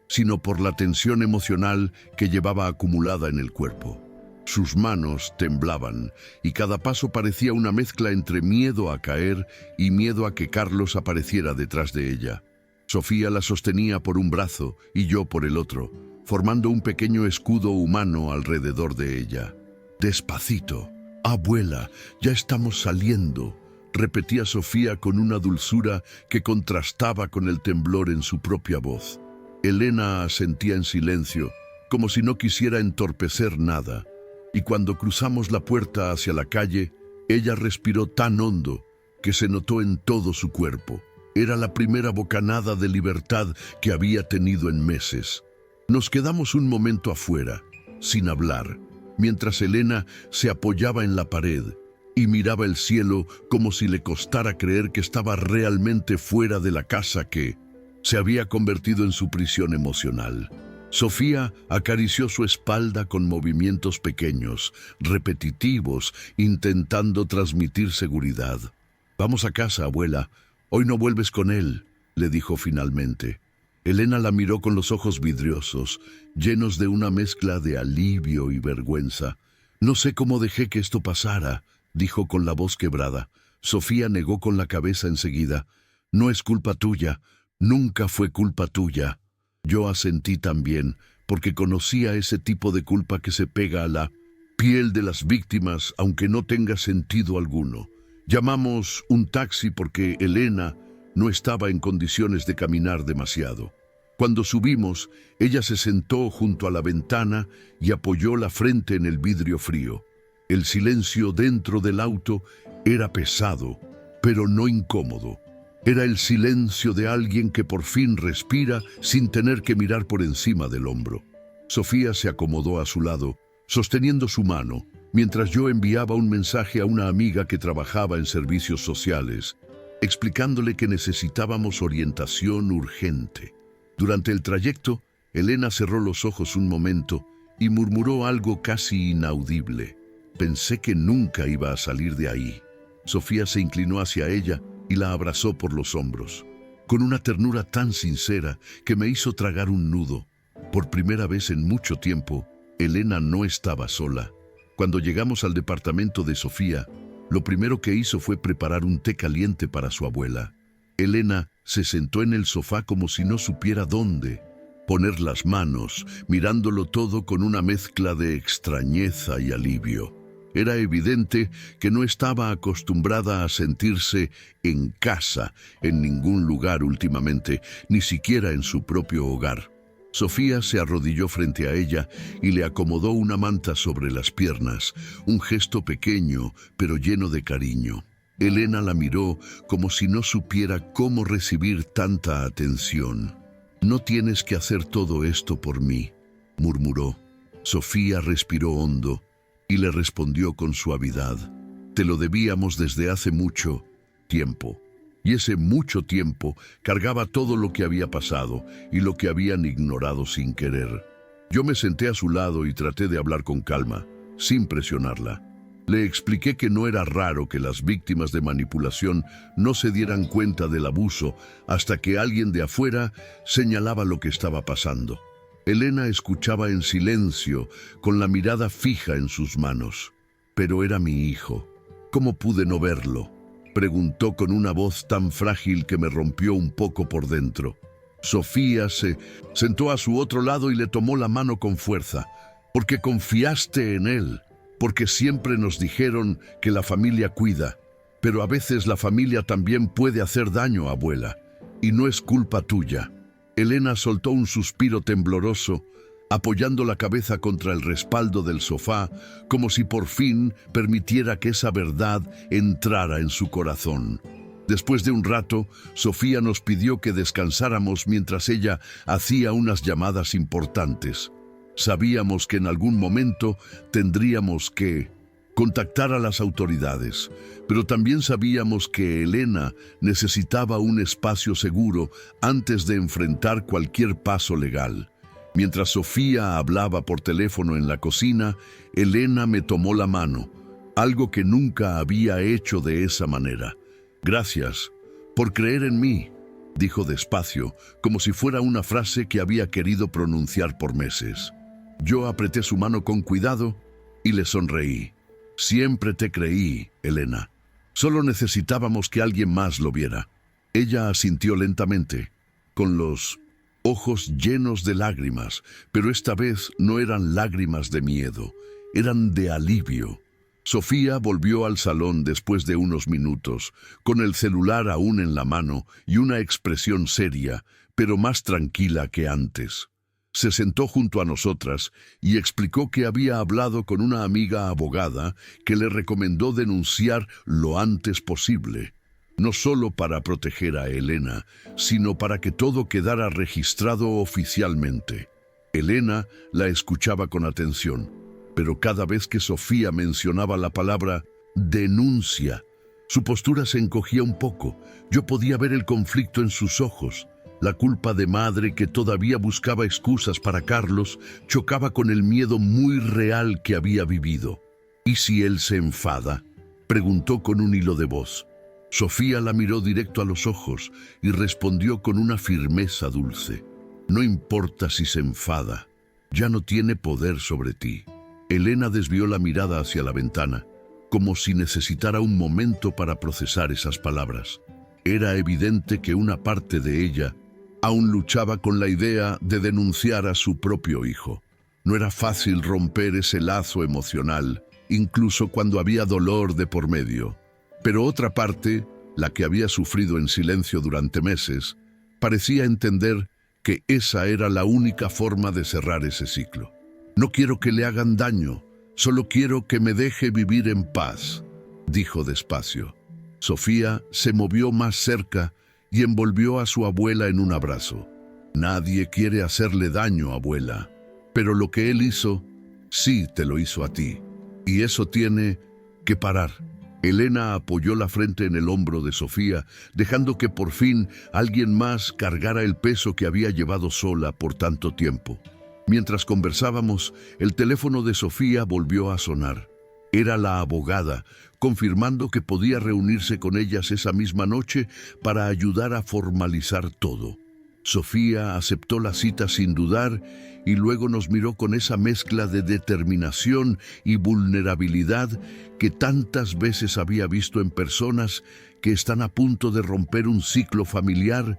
sino por la tensión emocional que llevaba acumulada en el cuerpo. Sus manos temblaban y cada paso parecía una mezcla entre miedo a caer y miedo a que Carlos apareciera detrás de ella. Sofía la sostenía por un brazo y yo por el otro, formando un pequeño escudo humano alrededor de ella. «Despacito. Abuela, ya estamos saliendo», repetía Sofía con una dulzura que contrastaba con el temblor en su propia voz. Elena asentía en silencio, como si no quisiera entorpecer nada. Y cuando cruzamos la puerta hacia la calle, ella respiró tan hondo que se notó en todo su cuerpo. Era la primera bocanada de libertad que había tenido en meses. Nos quedamos un momento afuera, sin hablar, mientras Elena se apoyaba en la pared y miraba el cielo como si le costara creer que estaba realmente fuera de la casa que se había convertido en su prisión emocional. Sofía acarició su espalda con movimientos pequeños, repetitivos, intentando transmitir seguridad. «Vamos a casa, abuela. Hoy no vuelves con él», le dijo finalmente. Elena la miró con los ojos vidriosos, llenos de una mezcla de alivio y vergüenza. «No sé cómo dejé que esto pasara», dijo con la voz quebrada. Sofía negó con la cabeza enseguida. «No es culpa tuya. Nunca fue culpa tuya». Yo asentí también, porque conocía ese tipo de culpa que se pega a la piel de las víctimas, aunque no tenga sentido alguno. Llamamos un taxi porque Elena no estaba en condiciones de caminar demasiado. Cuando subimos, ella se sentó junto a la ventana y apoyó la frente en el vidrio frío. El silencio dentro del auto era pesado, pero no incómodo. Era el silencio de alguien que por fin respira sin tener que mirar por encima del hombro. Sofía se acomodó a su lado, sosteniendo su mano, mientras yo enviaba un mensaje a una amiga que trabajaba en servicios sociales, explicándole que necesitábamos orientación urgente. Durante el trayecto, Elena cerró los ojos un momento y murmuró algo casi inaudible. Pensé que nunca iba a salir de ahí. Sofía se inclinó hacia ella y la abrazó por los hombros, con una ternura tan sincera que me hizo tragar un nudo. Por primera vez en mucho tiempo, Elena no estaba sola. Cuando llegamos al departamento de Sofía, lo primero que hizo fue preparar un té caliente para su abuela. Elena se sentó en el sofá como si no supiera dónde poner las manos, mirándolo todo con una mezcla de extrañeza y alivio. Era evidente que no estaba acostumbrada a sentirse en casa en ningún lugar últimamente, ni siquiera en su propio hogar. Sofía se arrodilló frente a ella y le acomodó una manta sobre las piernas, un gesto pequeño pero lleno de cariño. Elena la miró como si no supiera cómo recibir tanta atención. «No tienes que hacer todo esto por mí», murmuró. Sofía respiró hondo y le respondió con suavidad. «Te lo debíamos desde hace mucho tiempo». Y ese mucho tiempo cargaba todo lo que había pasado y lo que habían ignorado sin querer. Yo me senté a su lado y traté de hablar con calma, sin presionarla. Le expliqué que no era raro que las víctimas de manipulación no se dieran cuenta del abuso hasta que alguien de afuera señalaba lo que estaba pasando. Elena escuchaba en silencio, con la mirada fija en sus manos. «Pero era mi hijo. ¿Cómo pude no verlo?», preguntó con una voz tan frágil que me rompió un poco por dentro. Sofía se sentó a su otro lado y le tomó la mano con fuerza. «Porque confiaste en él». porque siempre nos dijeron que la familia cuida, pero a veces la familia también puede hacer daño, abuela, y no es culpa tuya. Elena soltó un suspiro tembloroso, apoyando la cabeza contra el respaldo del sofá, como si por fin permitiera que esa verdad entrara en su corazón. Después de un rato, Sofía nos pidió que descansáramos mientras ella hacía unas llamadas importantes. Sabíamos que en algún momento tendríamos que contactar a las autoridades, pero también sabíamos que Elena necesitaba un espacio seguro antes de enfrentar cualquier paso legal. Mientras Sofía hablaba por teléfono en la cocina, Elena me tomó la mano, algo que nunca había hecho de esa manera. «Gracias por creer en mí», dijo despacio, como si fuera una frase que había querido pronunciar por meses. Yo apreté su mano con cuidado y le sonreí. «Siempre te creí, Elena. Solo necesitábamos que alguien más lo viera». Ella asintió lentamente, con los ojos llenos de lágrimas, pero esta vez no eran lágrimas de miedo, eran de alivio. Sofía volvió al salón después de unos minutos, con el celular aún en la mano y una expresión seria, pero más tranquila que antes. Se sentó junto a nosotras y explicó que había hablado con una amiga abogada que le recomendó denunciar lo antes posible, no solo para proteger a Elena, sino para que todo quedara registrado oficialmente. Elena la escuchaba con atención, pero cada vez que Sofía mencionaba la palabra denuncia, su postura se encogía un poco. Yo podía ver el conflicto en sus ojos. La culpa de madre, que todavía buscaba excusas para Carlos, chocaba con el miedo muy real que había vivido. «¿Y si él se enfada?», preguntó con un hilo de voz. Sofía la miró directo a los ojos y respondió con una firmeza dulce. «No importa si se enfada, ya no tiene poder sobre ti». Elena desvió la mirada hacia la ventana, como si necesitara un momento para procesar esas palabras. Era evidente que una parte de ella aún luchaba con la idea de denunciar a su propio hijo. No era fácil romper ese lazo emocional, incluso cuando había dolor de por medio. Pero otra parte, la que había sufrido en silencio durante meses, parecía entender que esa era la única forma de cerrar ese ciclo. «No quiero que le hagan daño, solo quiero que me deje vivir en paz», dijo despacio. Sofía se movió más cerca y envolvió a su abuela en un abrazo. «Nadie quiere hacerle daño, abuela, pero lo que él hizo, sí te lo hizo a ti, y eso tiene que parar». Elena apoyó la frente en el hombro de Sofía, dejando que por fin alguien más cargara el peso que había llevado sola por tanto tiempo. Mientras conversábamos, el teléfono de Sofía volvió a sonar. Era la abogada, confirmando que podía reunirse con ellas esa misma noche para ayudar a formalizar todo. Sofía aceptó la cita sin dudar y luego nos miró con esa mezcla de determinación y vulnerabilidad que tantas veces había visto en personas que están a punto de romper un ciclo familiar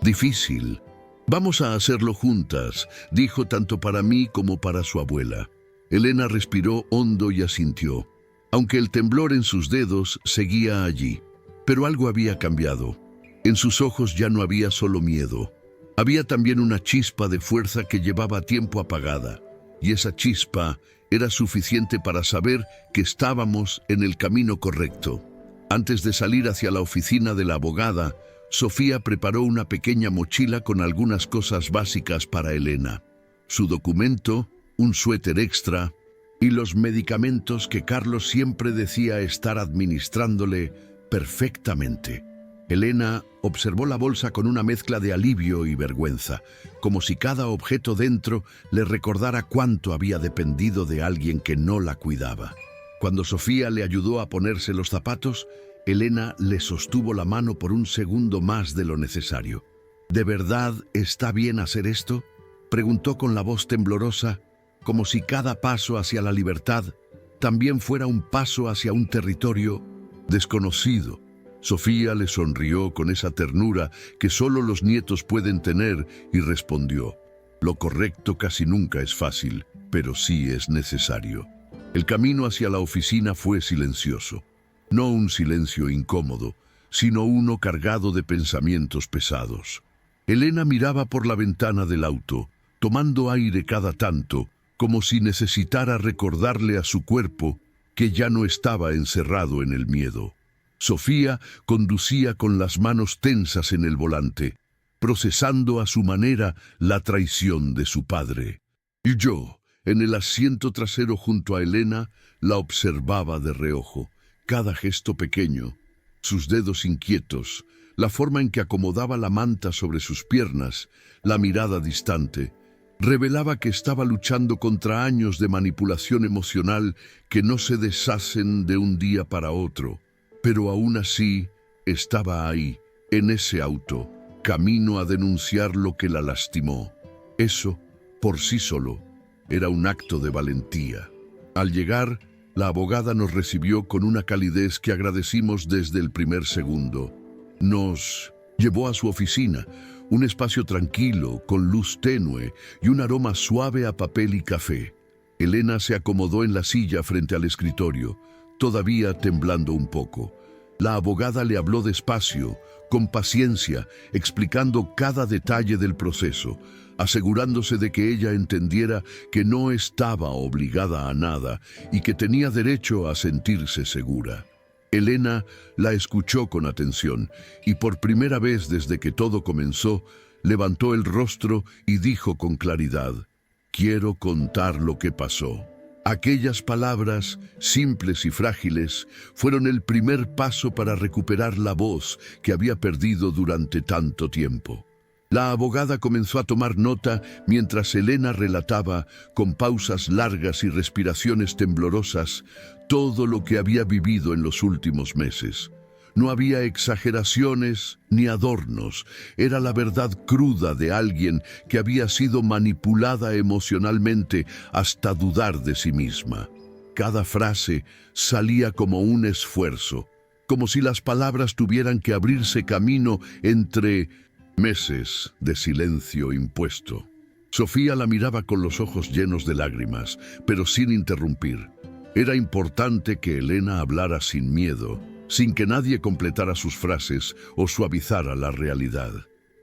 difícil. «Vamos a hacerlo juntas», dijo, tanto para mí como para su abuela. Elena respiró hondo y asintió, aunque el temblor en sus dedos seguía allí. Pero algo había cambiado. En sus ojos ya no había solo miedo. Había también una chispa de fuerza que llevaba tiempo apagada, y esa chispa era suficiente para saber que estábamos en el camino correcto. Antes de salir hacia la oficina de la abogada, Sofía preparó una pequeña mochila con algunas cosas básicas para Elena. Su documento, un suéter extra y los medicamentos que Carlos siempre decía estar administrándole perfectamente. Elena observó la bolsa con una mezcla de alivio y vergüenza, como si cada objeto dentro le recordara cuánto había dependido de alguien que no la cuidaba. Cuando Sofía le ayudó a ponerse los zapatos, Elena le sostuvo la mano por un segundo más de lo necesario. «¿De verdad está bien hacer esto?», preguntó con la voz temblorosa, como si cada paso hacia la libertad también fuera un paso hacia un territorio desconocido. Sofía le sonrió con esa ternura que solo los nietos pueden tener y respondió: «Lo correcto casi nunca es fácil, pero sí es necesario». El camino hacia la oficina fue silencioso. No un silencio incómodo, sino uno cargado de pensamientos pesados. Elena miraba por la ventana del auto, tomando aire cada tanto, como si necesitara recordarle a su cuerpo que ya no estaba encerrado en el miedo. Sofía conducía con las manos tensas en el volante, procesando a su manera la traición de su padre. Y yo, en el asiento trasero junto a Elena, la observaba de reojo, cada gesto pequeño, sus dedos inquietos, la forma en que acomodaba la manta sobre sus piernas, la mirada distante, revelaba que estaba luchando contra años de manipulación emocional que no se deshacen de un día para otro. Pero aún así, estaba ahí, en ese auto, camino a denunciar lo que la lastimó. Eso, por sí solo, era un acto de valentía. Al llegar, la abogada nos recibió con una calidez que agradecimos desde el primer segundo. Nos llevó a su oficina, un espacio tranquilo, con luz tenue y un aroma suave a papel y café. Elena se acomodó en la silla frente al escritorio, todavía temblando un poco. La abogada le habló despacio, con paciencia, explicando cada detalle del proceso, asegurándose de que ella entendiera que no estaba obligada a nada y que tenía derecho a sentirse segura. Elena la escuchó con atención y por primera vez desde que todo comenzó, levantó el rostro y dijo con claridad: «Quiero contar lo que pasó». Aquellas palabras, simples y frágiles, fueron el primer paso para recuperar la voz que había perdido durante tanto tiempo. La abogada comenzó a tomar nota mientras Elena relataba, con pausas largas y respiraciones temblorosas, todo lo que había vivido en los últimos meses. No había exageraciones ni adornos, era la verdad cruda de alguien que había sido manipulada emocionalmente hasta dudar de sí misma. Cada frase salía como un esfuerzo, como si las palabras tuvieran que abrirse camino entre meses de silencio impuesto. Sofía la miraba con los ojos llenos de lágrimas, pero sin interrumpir. Era importante que Elena hablara sin miedo, sin que nadie completara sus frases o suavizara la realidad.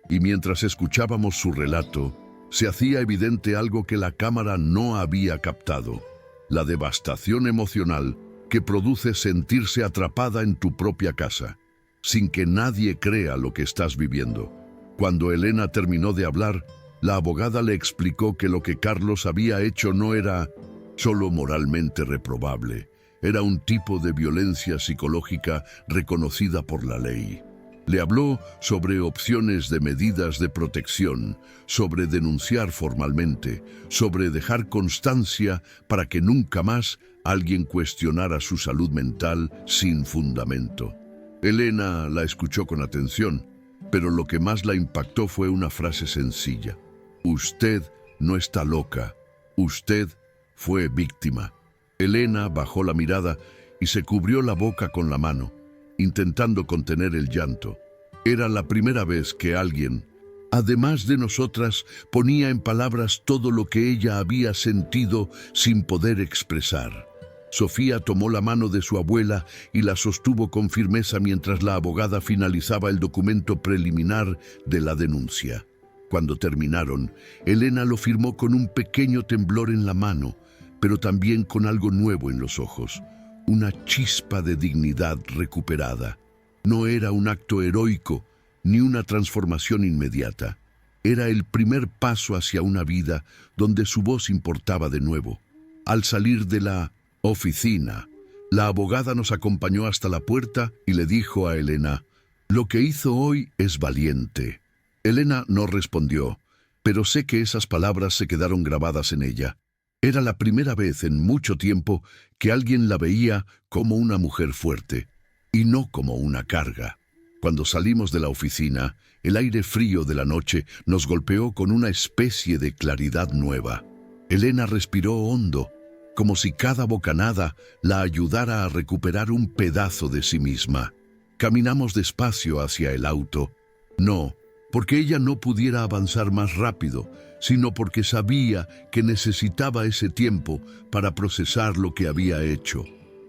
Y mientras escuchábamos su relato, se hacía evidente algo que la cámara no había captado: la devastación emocional que produce sentirse atrapada en tu propia casa, sin que nadie crea lo que estás viviendo. Cuando Elena terminó de hablar, la abogada le explicó que lo que Carlos había hecho no era solo moralmente reprobable, era un tipo de violencia psicológica reconocida por la ley. Le habló sobre opciones de medidas de protección, sobre denunciar formalmente, sobre dejar constancia para que nunca más alguien cuestionara su salud mental sin fundamento. Elena la escuchó con atención, pero lo que más la impactó fue una frase sencilla: «Usted no está loca, usted fue víctima». Elena bajó la mirada y se cubrió la boca con la mano, intentando contener el llanto. Era la primera vez que alguien, además de nosotras, ponía en palabras todo lo que ella había sentido sin poder expresar. Sofía tomó la mano de su abuela y la sostuvo con firmeza mientras la abogada finalizaba el documento preliminar de la denuncia. Cuando terminaron, Elena lo firmó con un pequeño temblor en la mano, pero también con algo nuevo en los ojos, una chispa de dignidad recuperada. No era un acto heroico, ni una transformación inmediata. Era el primer paso hacia una vida donde su voz importaba de nuevo. Al salir de la oficina, la abogada nos acompañó hasta la puerta y le dijo a Elena: «Lo que hizo hoy es valiente». Elena no respondió, pero sé que esas palabras se quedaron grabadas en ella. Era la primera vez en mucho tiempo que alguien la veía como una mujer fuerte, y no como una carga. Cuando salimos de la oficina, el aire frío de la noche nos golpeó con una especie de claridad nueva. Elena respiró hondo, como si cada bocanada la ayudara a recuperar un pedazo de sí misma. Caminamos despacio hacia el auto, no porque ella no pudiera avanzar más rápido, sino porque sabía que necesitaba ese tiempo para procesar lo que había hecho.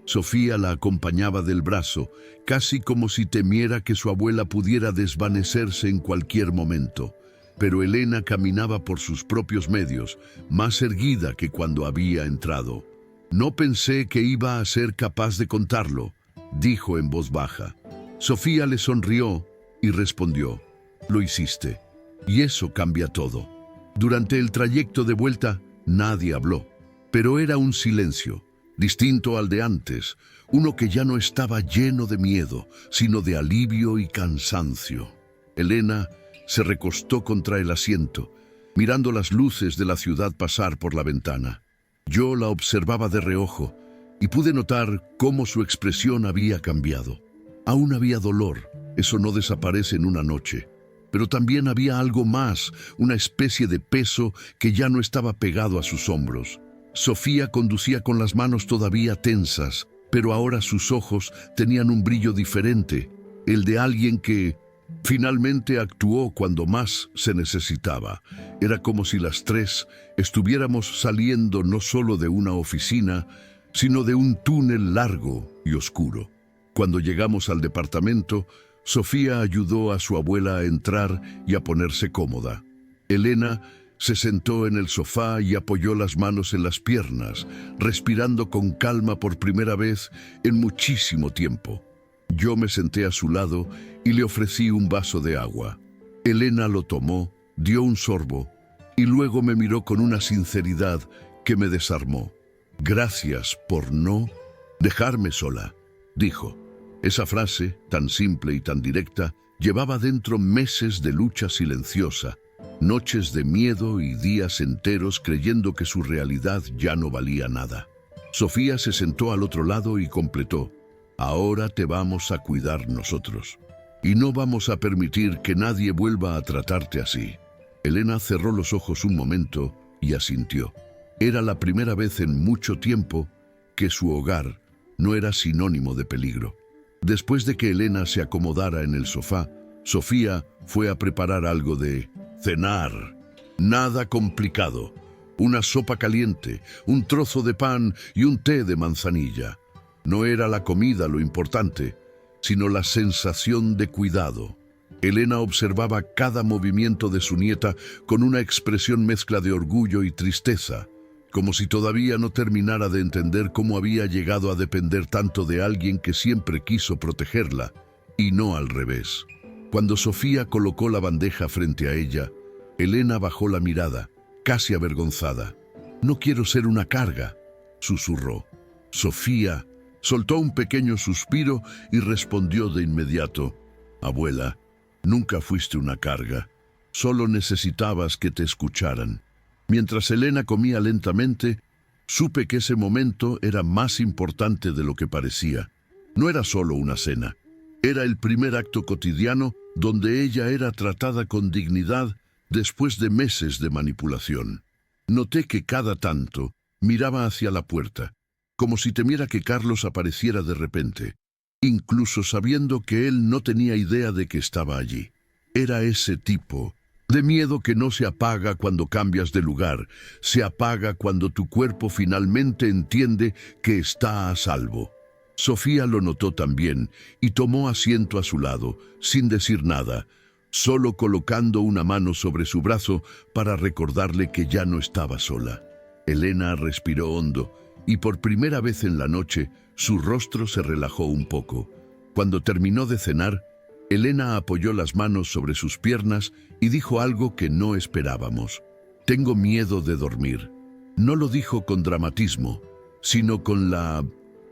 Sofía la acompañaba del brazo, casi como si temiera que su abuela pudiera desvanecerse en cualquier momento. Pero Elena caminaba por sus propios medios, más erguida que cuando había entrado. «No pensé que iba a ser capaz de contarlo», dijo en voz baja. Sofía le sonrió y respondió: «Lo hiciste, y eso cambia todo». Durante el trayecto de vuelta, nadie habló, pero era un silencio, distinto al de antes, uno que ya no estaba lleno de miedo, sino de alivio y cansancio. Elena se recostó contra el asiento, mirando las luces de la ciudad pasar por la ventana. Yo la observaba de reojo y pude notar cómo su expresión había cambiado. Aún había dolor, eso no desaparece en una noche, pero también había algo más, una especie de peso que ya no estaba pegado a sus hombros. Sofía conducía con las manos todavía tensas, pero ahora sus ojos tenían un brillo diferente, el de alguien que finalmente actuó cuando más se necesitaba. Era como si las tres estuviéramos saliendo no solo de una oficina, sino de un túnel largo y oscuro. Cuando llegamos al departamento, Sofía ayudó a su abuela a entrar y a ponerse cómoda. Elena se sentó en el sofá y apoyó las manos en las piernas, respirando con calma por primera vez en muchísimo tiempo. Yo me senté a su lado y le ofrecí un vaso de agua. Elena lo tomó, dio un sorbo y luego me miró con una sinceridad que me desarmó. «Gracias por no dejarme sola», dijo. Esa frase, tan simple y tan directa, llevaba dentro meses de lucha silenciosa, noches de miedo y días enteros creyendo que su realidad ya no valía nada. Sofía se sentó al otro lado y completó: «Ahora te vamos a cuidar nosotros. Y no vamos a permitir que nadie vuelva a tratarte así». Elena cerró los ojos un momento y asintió. Era la primera vez en mucho tiempo que su hogar no era sinónimo de peligro. Después de que Elena se acomodara en el sofá, Sofía fue a preparar algo de cenar. Nada complicado. Una sopa caliente, un trozo de pan y un té de manzanilla. No era la comida lo importante, sino la sensación de cuidado. Elena observaba cada movimiento de su nieta con una expresión mezcla de orgullo y tristeza, como si todavía no terminara de entender cómo había llegado a depender tanto de alguien que siempre quiso protegerla, y no al revés. Cuando Sofía colocó la bandeja frente a ella, Elena bajó la mirada, casi avergonzada. «No quiero ser una carga», susurró. Sofía soltó un pequeño suspiro y respondió de inmediato: «Abuela, nunca fuiste una carga. Solo necesitabas que te escucharan». Mientras Elena comía lentamente, supe que ese momento era más importante de lo que parecía. No era solo una cena. Era el primer acto cotidiano donde ella era tratada con dignidad después de meses de manipulación. Noté que cada tanto miraba hacia la puerta, como si temiera que Carlos apareciera de repente, incluso sabiendo que él no tenía idea de que estaba allí. Era ese tipo de miedo que no se apaga cuando cambias de lugar, se apaga cuando tu cuerpo finalmente entiende que está a salvo. Sofía lo notó también y tomó asiento a su lado, sin decir nada, solo colocando una mano sobre su brazo para recordarle que ya no estaba sola. Elena respiró hondo y por primera vez en la noche su rostro se relajó un poco. Cuando terminó de cenar, Elena apoyó las manos sobre sus piernas y dijo algo que no esperábamos. «Tengo miedo de dormir». No lo dijo con dramatismo, sino con la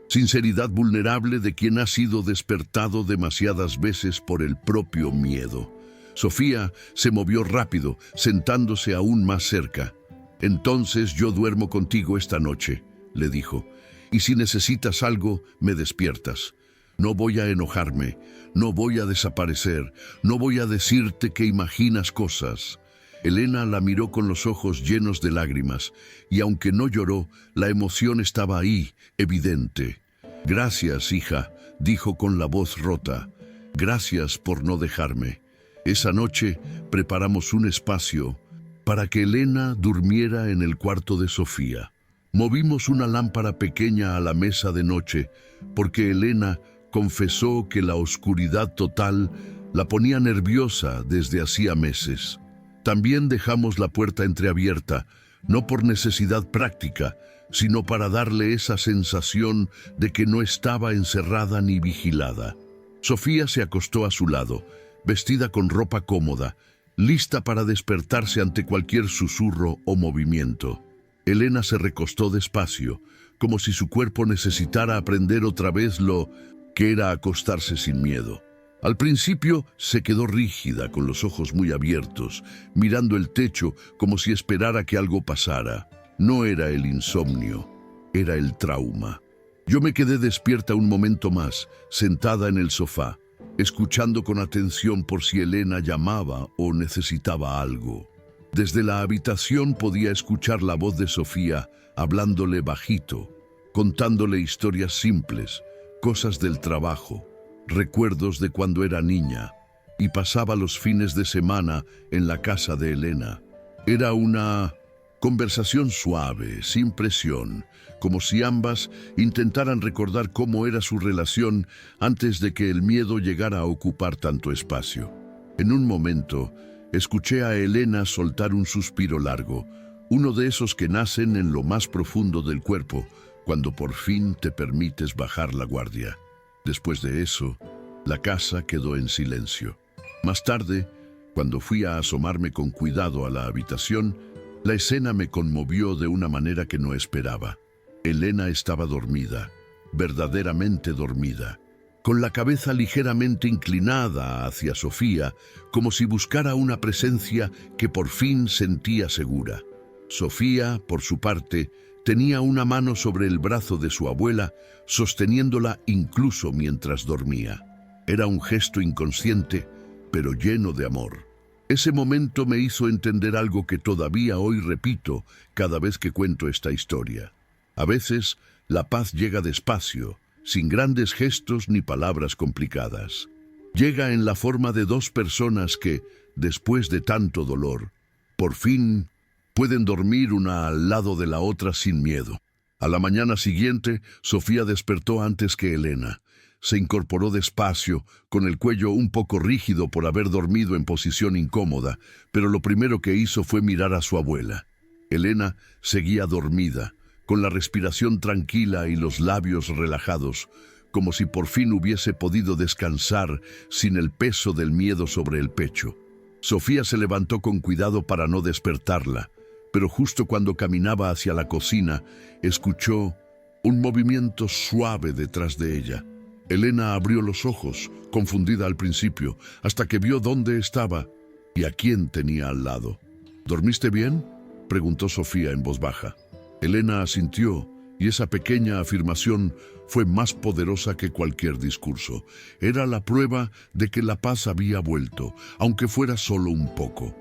sinceridad vulnerable de quien ha sido despertado demasiadas veces por el propio miedo. Sofía se movió rápido, sentándose aún más cerca. «Entonces yo duermo contigo esta noche», le dijo, «y si necesitas algo, me despiertas. No voy a enojarme, no voy a desaparecer, no voy a decirte que imaginas cosas». Elena la miró con los ojos llenos de lágrimas, y aunque no lloró, la emoción estaba ahí, evidente. «Gracias, hija», dijo con la voz rota. «Gracias por no dejarme». Esa noche preparamos un espacio para que Elena durmiera en el cuarto de Sofía. Movimos una lámpara pequeña a la mesa de noche porque Elena confesó que la oscuridad total la ponía nerviosa desde hacía meses. También dejamos la puerta entreabierta, no por necesidad práctica, sino para darle esa sensación de que no estaba encerrada ni vigilada. Sofía se acostó a su lado, vestida con ropa cómoda, lista para despertarse ante cualquier susurro o movimiento. Elena se recostó despacio, como si su cuerpo necesitara aprender otra vez lo que era acostarse sin miedo. Al principio se quedó rígida, con los ojos muy abiertos, mirando el techo como si esperara que algo pasara. No era el insomnio, era el trauma. Yo me quedé despierta un momento más, sentada en el sofá, escuchando con atención por si Elena llamaba o necesitaba algo. Desde la habitación podía escuchar la voz de Sofía hablándole bajito, contándole historias simples, cosas del trabajo, recuerdos de cuando era niña, y pasaba los fines de semana en la casa de Elena. Era una conversación suave, sin presión, como si ambas intentaran recordar cómo era su relación antes de que el miedo llegara a ocupar tanto espacio. En un momento, escuché a Elena soltar un suspiro largo, uno de esos que nacen en lo más profundo del cuerpo, cuando por fin te permites bajar la guardia. Después de eso, la casa quedó en silencio. Más tarde, cuando fui a asomarme con cuidado a la habitación, la escena me conmovió de una manera que no esperaba. Elena estaba dormida, verdaderamente dormida, con la cabeza ligeramente inclinada hacia Sofía, como si buscara una presencia que por fin sentía segura. Sofía, por su parte, tenía una mano sobre el brazo de su abuela, sosteniéndola incluso mientras dormía. Era un gesto inconsciente, pero lleno de amor. Ese momento me hizo entender algo que todavía hoy repito cada vez que cuento esta historia. A veces, la paz llega despacio, sin grandes gestos ni palabras complicadas. Llega en la forma de dos personas que, después de tanto dolor, por fin pueden dormir una al lado de la otra sin miedo. A la mañana siguiente, Sofía despertó antes que Elena. Se incorporó despacio, con el cuello un poco rígido por haber dormido en posición incómoda, pero lo primero que hizo fue mirar a su abuela. Elena seguía dormida, con la respiración tranquila y los labios relajados, como si por fin hubiese podido descansar sin el peso del miedo sobre el pecho. Sofía se levantó con cuidado para no despertarla, pero justo cuando caminaba hacia la cocina, escuchó un movimiento suave detrás de ella. Elena abrió los ojos, confundida al principio, hasta que vio dónde estaba y a quién tenía al lado. ¿Dormiste bien?, preguntó Sofía en voz baja. Elena asintió, y esa pequeña afirmación fue más poderosa que cualquier discurso. Era la prueba de que la paz había vuelto, aunque fuera solo un poco.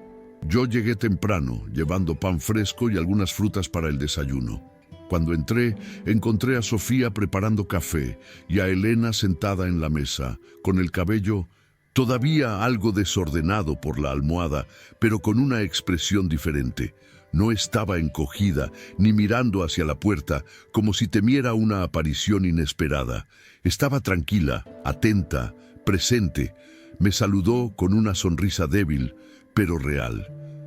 Yo llegué temprano, llevando pan fresco y algunas frutas para el desayuno. Cuando entré, encontré a Sofía preparando café y a Elena sentada en la mesa, con el cabello todavía algo desordenado por la almohada, pero con una expresión diferente. No estaba encogida ni mirando hacia la puerta como si temiera una aparición inesperada. Estaba tranquila, atenta, presente. Me saludó con una sonrisa débil, pero real.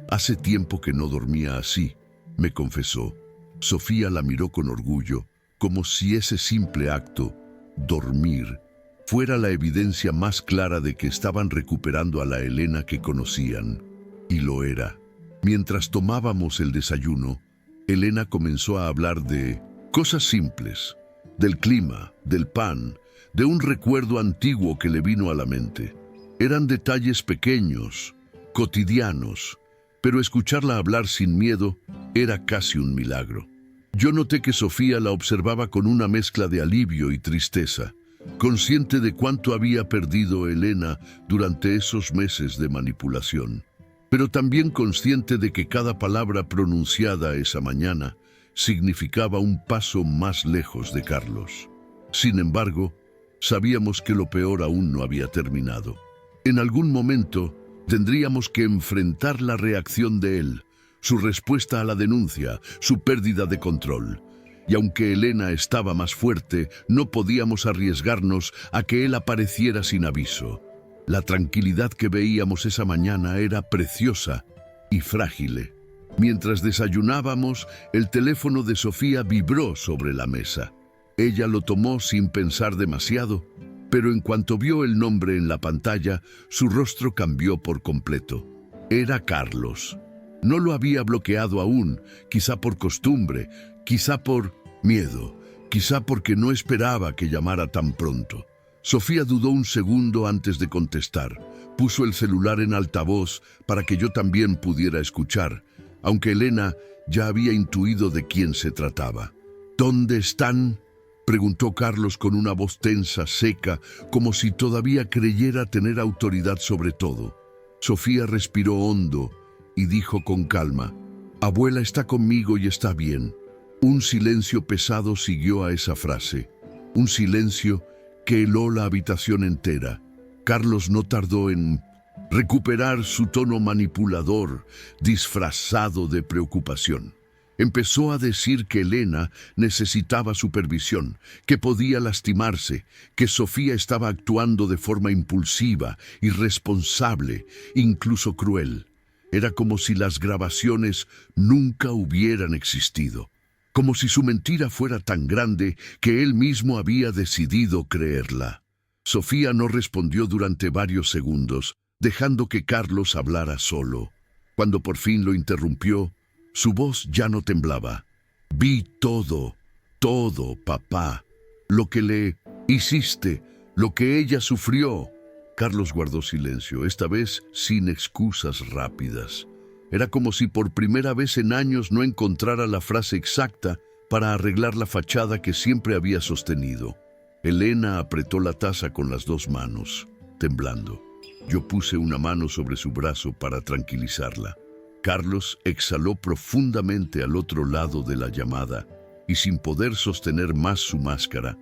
Hace tiempo que no dormía así, me confesó. Sofía la miró con orgullo, como si ese simple acto, dormir, fuera la evidencia más clara de que estaban recuperando a la Elena que conocían. Y lo era. Mientras tomábamos el desayuno, Elena comenzó a hablar de cosas simples, del clima, del pan, de un recuerdo antiguo que le vino a la mente. Eran detalles pequeños, cotidianos, pero escucharla hablar sin miedo era casi un milagro. Yo noté que Sofía la observaba con una mezcla de alivio y tristeza, consciente de cuánto había perdido Elena durante esos meses de manipulación, pero también consciente de que cada palabra pronunciada esa mañana significaba un paso más lejos de Carlos. Sin embargo, sabíamos que lo peor aún no había terminado. En algún momento, Tendríamos que enfrentar la reacción de él, su respuesta a la denuncia, su pérdida de control. Y aunque Elena estaba más fuerte, no podíamos arriesgarnos a que él apareciera sin aviso. La tranquilidad que veíamos esa mañana era preciosa y frágil. Mientras desayunábamos, el teléfono de Sofía vibró sobre la mesa. Ella lo tomó sin pensar demasiado, pero en cuanto vio el nombre en la pantalla, su rostro cambió por completo. Era Carlos. No lo había bloqueado aún, quizá por costumbre, quizá por miedo, quizá porque no esperaba que llamara tan pronto. Sofía dudó un segundo antes de contestar. Puso el celular en altavoz para que yo también pudiera escuchar, aunque Elena ya había intuido de quién se trataba. ¿Dónde están?, preguntó Carlos con una voz tensa, seca, como si todavía creyera tener autoridad sobre todo. Sofía respiró hondo y dijo con calma: «Abuela está conmigo y está bien». Un silencio pesado siguió a esa frase, un silencio que heló la habitación entera. Carlos no tardó en recuperar su tono manipulador, disfrazado de preocupación. Empezó a decir que Elena necesitaba supervisión, que podía lastimarse, que Sofía estaba actuando de forma impulsiva, irresponsable, incluso cruel. Era como si las grabaciones nunca hubieran existido, como si su mentira fuera tan grande que él mismo había decidido creerla. Sofía no respondió durante varios segundos, dejando que Carlos hablara solo. Cuando por fin lo interrumpió, su voz ya no temblaba. «Vi todo, papá. Lo que le hiciste, lo que ella sufrió». Carlos guardó silencio, esta vez sin excusas rápidas. Era como si por primera vez en años no encontrara la frase exacta para arreglar la fachada que siempre había sostenido. Elena apretó la taza con las dos manos, temblando. Yo puse una mano sobre su brazo para tranquilizarla. Carlos exhaló profundamente al otro lado de la llamada y, sin poder sostener más su máscara,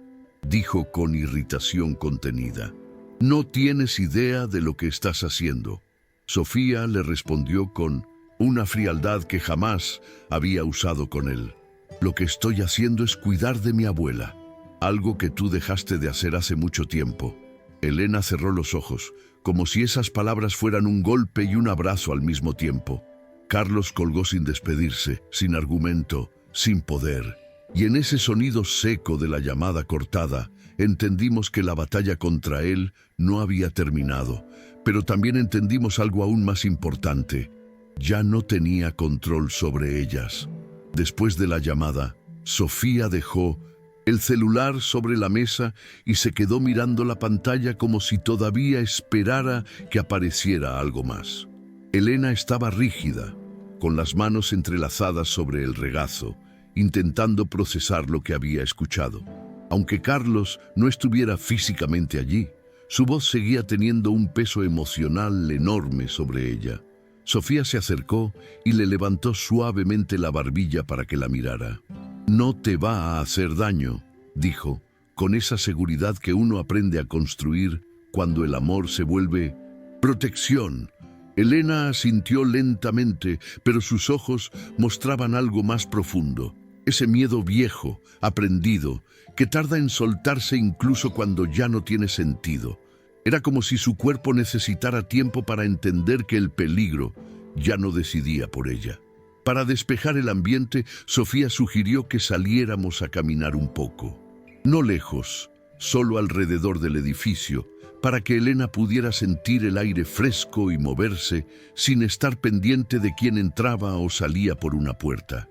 dijo con irritación contenida: «No tienes idea de lo que estás haciendo». Sofía le respondió con una frialdad que jamás había usado con él: «Lo que estoy haciendo es cuidar de mi abuela, algo que tú dejaste de hacer hace mucho tiempo». Elena cerró los ojos, como si esas palabras fueran un golpe y un abrazo al mismo tiempo. Carlos colgó sin despedirse, sin argumento, sin poder. Y en ese sonido seco de la llamada cortada, entendimos que la batalla contra él no había terminado. Pero también entendimos algo aún más importante: ya no tenía control sobre ellas. Después de la llamada, Sofía dejó el celular sobre la mesa y se quedó mirando la pantalla como si todavía esperara que apareciera algo más. Elena estaba rígida, con las manos entrelazadas sobre el regazo, intentando procesar lo que había escuchado. Aunque Carlos no estuviera físicamente allí, su voz seguía teniendo un peso emocional enorme sobre ella. Sofía se acercó y le levantó suavemente la barbilla para que la mirara. «No te va a hacer daño», dijo, con esa seguridad que uno aprende a construir cuando el amor se vuelve protección. Elena asintió lentamente, pero sus ojos mostraban algo más profundo. Ese miedo viejo, aprendido, que tarda en soltarse incluso cuando ya no tiene sentido. Era como si su cuerpo necesitara tiempo para entender que el peligro ya no decidía por ella. Para despejar el ambiente, Sofía sugirió que saliéramos a caminar un poco. No lejos, solo alrededor del edificio, para que Elena pudiera sentir el aire fresco y moverse sin estar pendiente de quién entraba o salía por una puerta.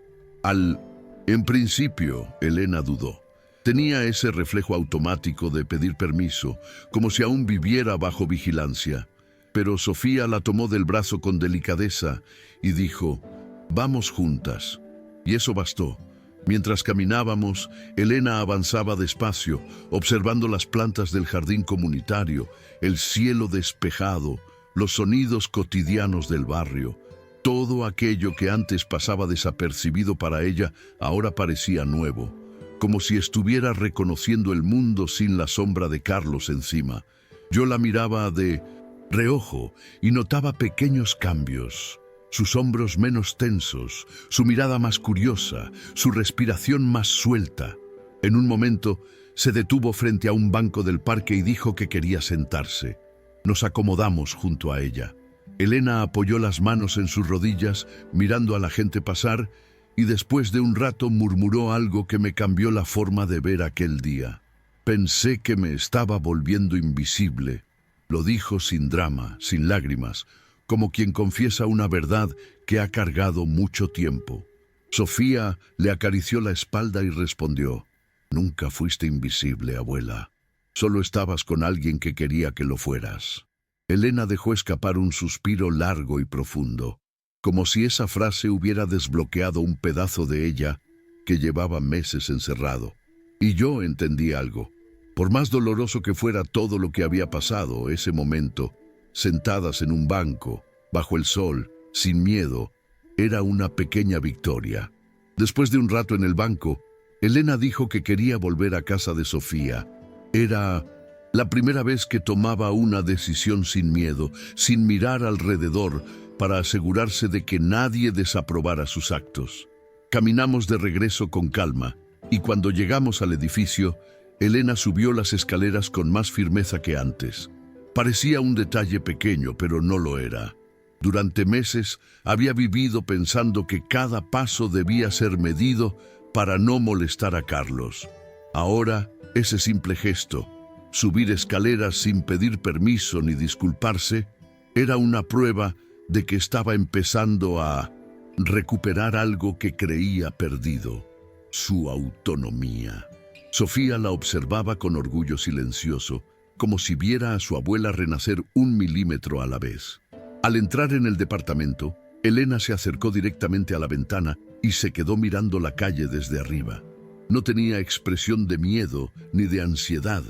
En principio, Elena dudó. Tenía ese reflejo automático de pedir permiso, como si aún viviera bajo vigilancia. Pero Sofía la tomó del brazo con delicadeza y dijo: «Vamos juntas». Y eso bastó. Mientras caminábamos, Elena avanzaba despacio, observando las plantas del jardín comunitario, el cielo despejado, los sonidos cotidianos del barrio. Todo aquello que antes pasaba desapercibido para ella ahora parecía nuevo, como si estuviera reconociendo el mundo sin la sombra de Carlos encima. Yo la miraba de reojo y notaba pequeños cambios. Sus hombros menos tensos, su mirada más curiosa, su respiración más suelta. En un momento se detuvo frente a un banco del parque y dijo que quería sentarse. Nos acomodamos junto a ella. Elena apoyó las manos en sus rodillas, mirando a la gente pasar, y después de un rato murmuró algo que me cambió la forma de ver aquel día. Pensé que me estaba volviendo invisible. Lo dijo sin drama, sin lágrimas, como quien confiesa una verdad que ha cargado mucho tiempo. Sofía le acarició la espalda y respondió: «Nunca fuiste invisible, abuela. Solo estabas con alguien que quería que lo fueras». Elena dejó escapar un suspiro largo y profundo, como si esa frase hubiera desbloqueado un pedazo de ella que llevaba meses encerrado. Y yo entendí algo. Por más doloroso que fuera todo lo que había pasado, ese momento, sentadas en un banco, bajo el sol, sin miedo, era una pequeña victoria. Después de un rato en el banco, Elena dijo que quería volver a casa de Sofía. Era la primera vez que tomaba una decisión sin miedo, sin mirar alrededor, para asegurarse de que nadie desaprobara sus actos. Caminamos de regreso con calma, y cuando llegamos al edificio, Elena subió las escaleras con más firmeza que antes. Parecía un detalle pequeño, pero no lo era. Durante meses había vivido pensando que cada paso debía ser medido para no molestar a Carlos. Ahora, ese simple gesto, subir escaleras sin pedir permiso ni disculparse, era una prueba de que estaba empezando a recuperar algo que creía perdido: su autonomía. Sofía la observaba con orgullo silencioso, como si viera a su abuela renacer 1 milímetro a la vez. Al entrar en el departamento, Elena se acercó directamente a la ventana y se quedó mirando la calle desde arriba. No tenía expresión de miedo ni de ansiedad.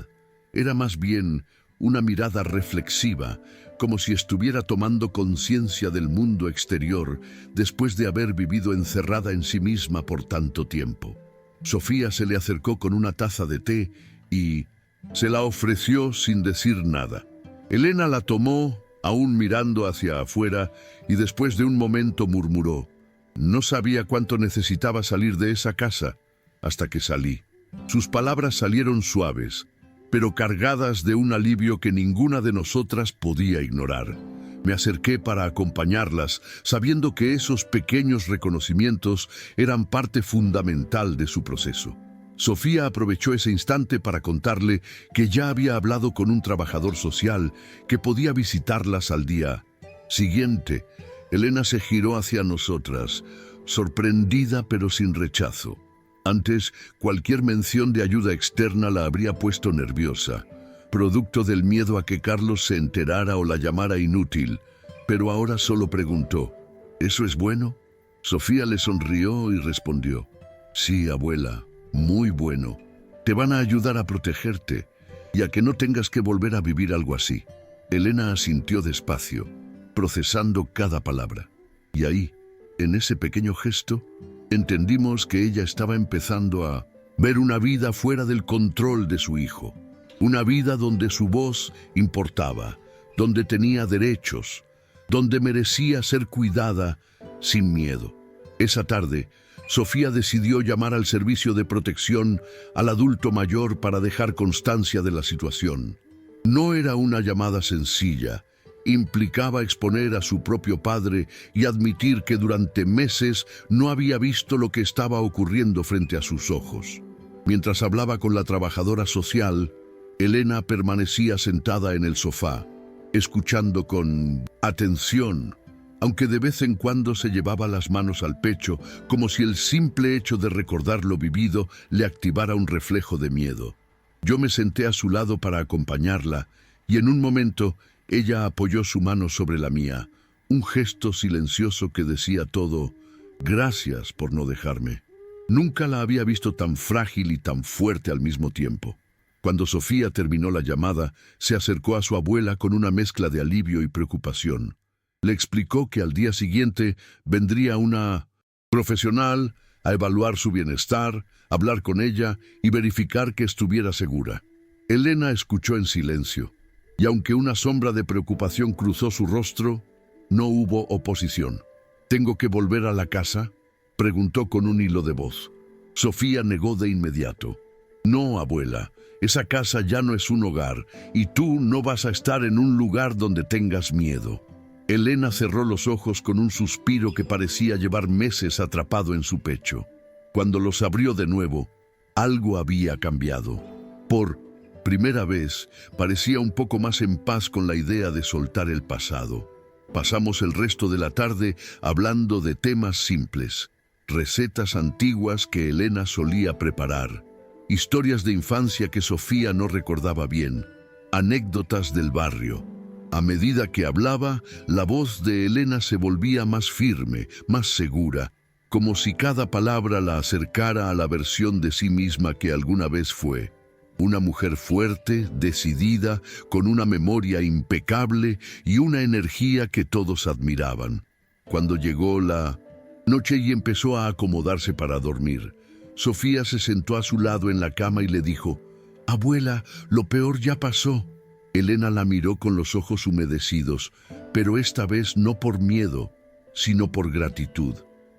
Era más bien una mirada reflexiva, como si estuviera tomando conciencia del mundo exterior después de haber vivido encerrada en sí misma por tanto tiempo. Sofía se le acercó con una taza de té y se la ofreció sin decir nada. Elena la tomó, aún mirando hacia afuera, y después de un momento murmuró: «No sabía cuánto necesitaba salir de esa casa hasta que salí». Sus palabras salieron suaves, pero cargadas de un alivio que ninguna de nosotras podía ignorar. Me acerqué para acompañarlas, sabiendo que esos pequeños reconocimientos eran parte fundamental de su proceso. Sofía aprovechó ese instante para contarle que ya había hablado con un trabajador social que podía visitarlas al día siguiente. Elena se giró hacia nosotras, sorprendida pero sin rechazo. Antes, cualquier mención de ayuda externa la habría puesto nerviosa, producto del miedo a que Carlos se enterara o la llamara inútil, pero ahora solo preguntó: «¿Eso es bueno?». Sofía le sonrió y respondió: «Sí, abuela, muy bueno. Te van a ayudar a protegerte y a que no tengas que volver a vivir algo así». Elena asintió despacio, procesando cada palabra. Y ahí, en ese pequeño gesto, entendimos que ella estaba empezando a ver una vida fuera del control de su hijo. Una vida donde su voz importaba, donde tenía derechos, donde merecía ser cuidada sin miedo. Esa tarde, Sofía decidió llamar al servicio de protección al adulto mayor para dejar constancia de la situación. No era una llamada sencilla. Implicaba exponer a su propio padre y admitir que durante meses no había visto lo que estaba ocurriendo frente a sus ojos. Mientras hablaba con la trabajadora social, Elena permanecía sentada en el sofá, escuchando con atención, aunque de vez en cuando se llevaba las manos al pecho, como si el simple hecho de recordar lo vivido le activara un reflejo de miedo. Yo me senté a su lado para acompañarla, y en un momento ella apoyó su mano sobre la mía, un gesto silencioso que decía todo: «Gracias por no dejarme». Nunca la había visto tan frágil y tan fuerte al mismo tiempo. Cuando Sofía terminó la llamada, se acercó a su abuela con una mezcla de alivio y preocupación. Le explicó que al día siguiente vendría una profesional a evaluar su bienestar, hablar con ella y verificar que estuviera segura. Elena escuchó en silencio. y aunque una sombra de preocupación cruzó su rostro, no hubo oposición. ¿Tengo que volver a la casa?, preguntó con un hilo de voz. Sofía negó de inmediato. No, abuela, esa casa ya no es un hogar, y tú no vas a estar en un lugar donde tengas miedo. Elena cerró los ojos con un suspiro que parecía llevar meses atrapado en su pecho. Cuando los abrió de nuevo, algo había cambiado. Por primera vez, parecía un poco más en paz con la idea de soltar el pasado. Pasamos el resto de la tarde hablando de temas simples, recetas antiguas que Elena solía preparar, historias de infancia que Sofía no recordaba bien, anécdotas del barrio. A medida que hablaba, la voz de Elena se volvía más firme, más segura, como si cada palabra la acercara a la versión de sí misma que alguna vez fue. Una mujer fuerte, decidida, con una memoria impecable y una energía que todos admiraban. Cuando llegó la noche y empezó a acomodarse para dormir, Sofía se sentó a su lado en la cama y le dijo: «Abuela, lo peor ya pasó». Elena la miró con los ojos humedecidos, pero esta vez no por miedo, sino por gratitud.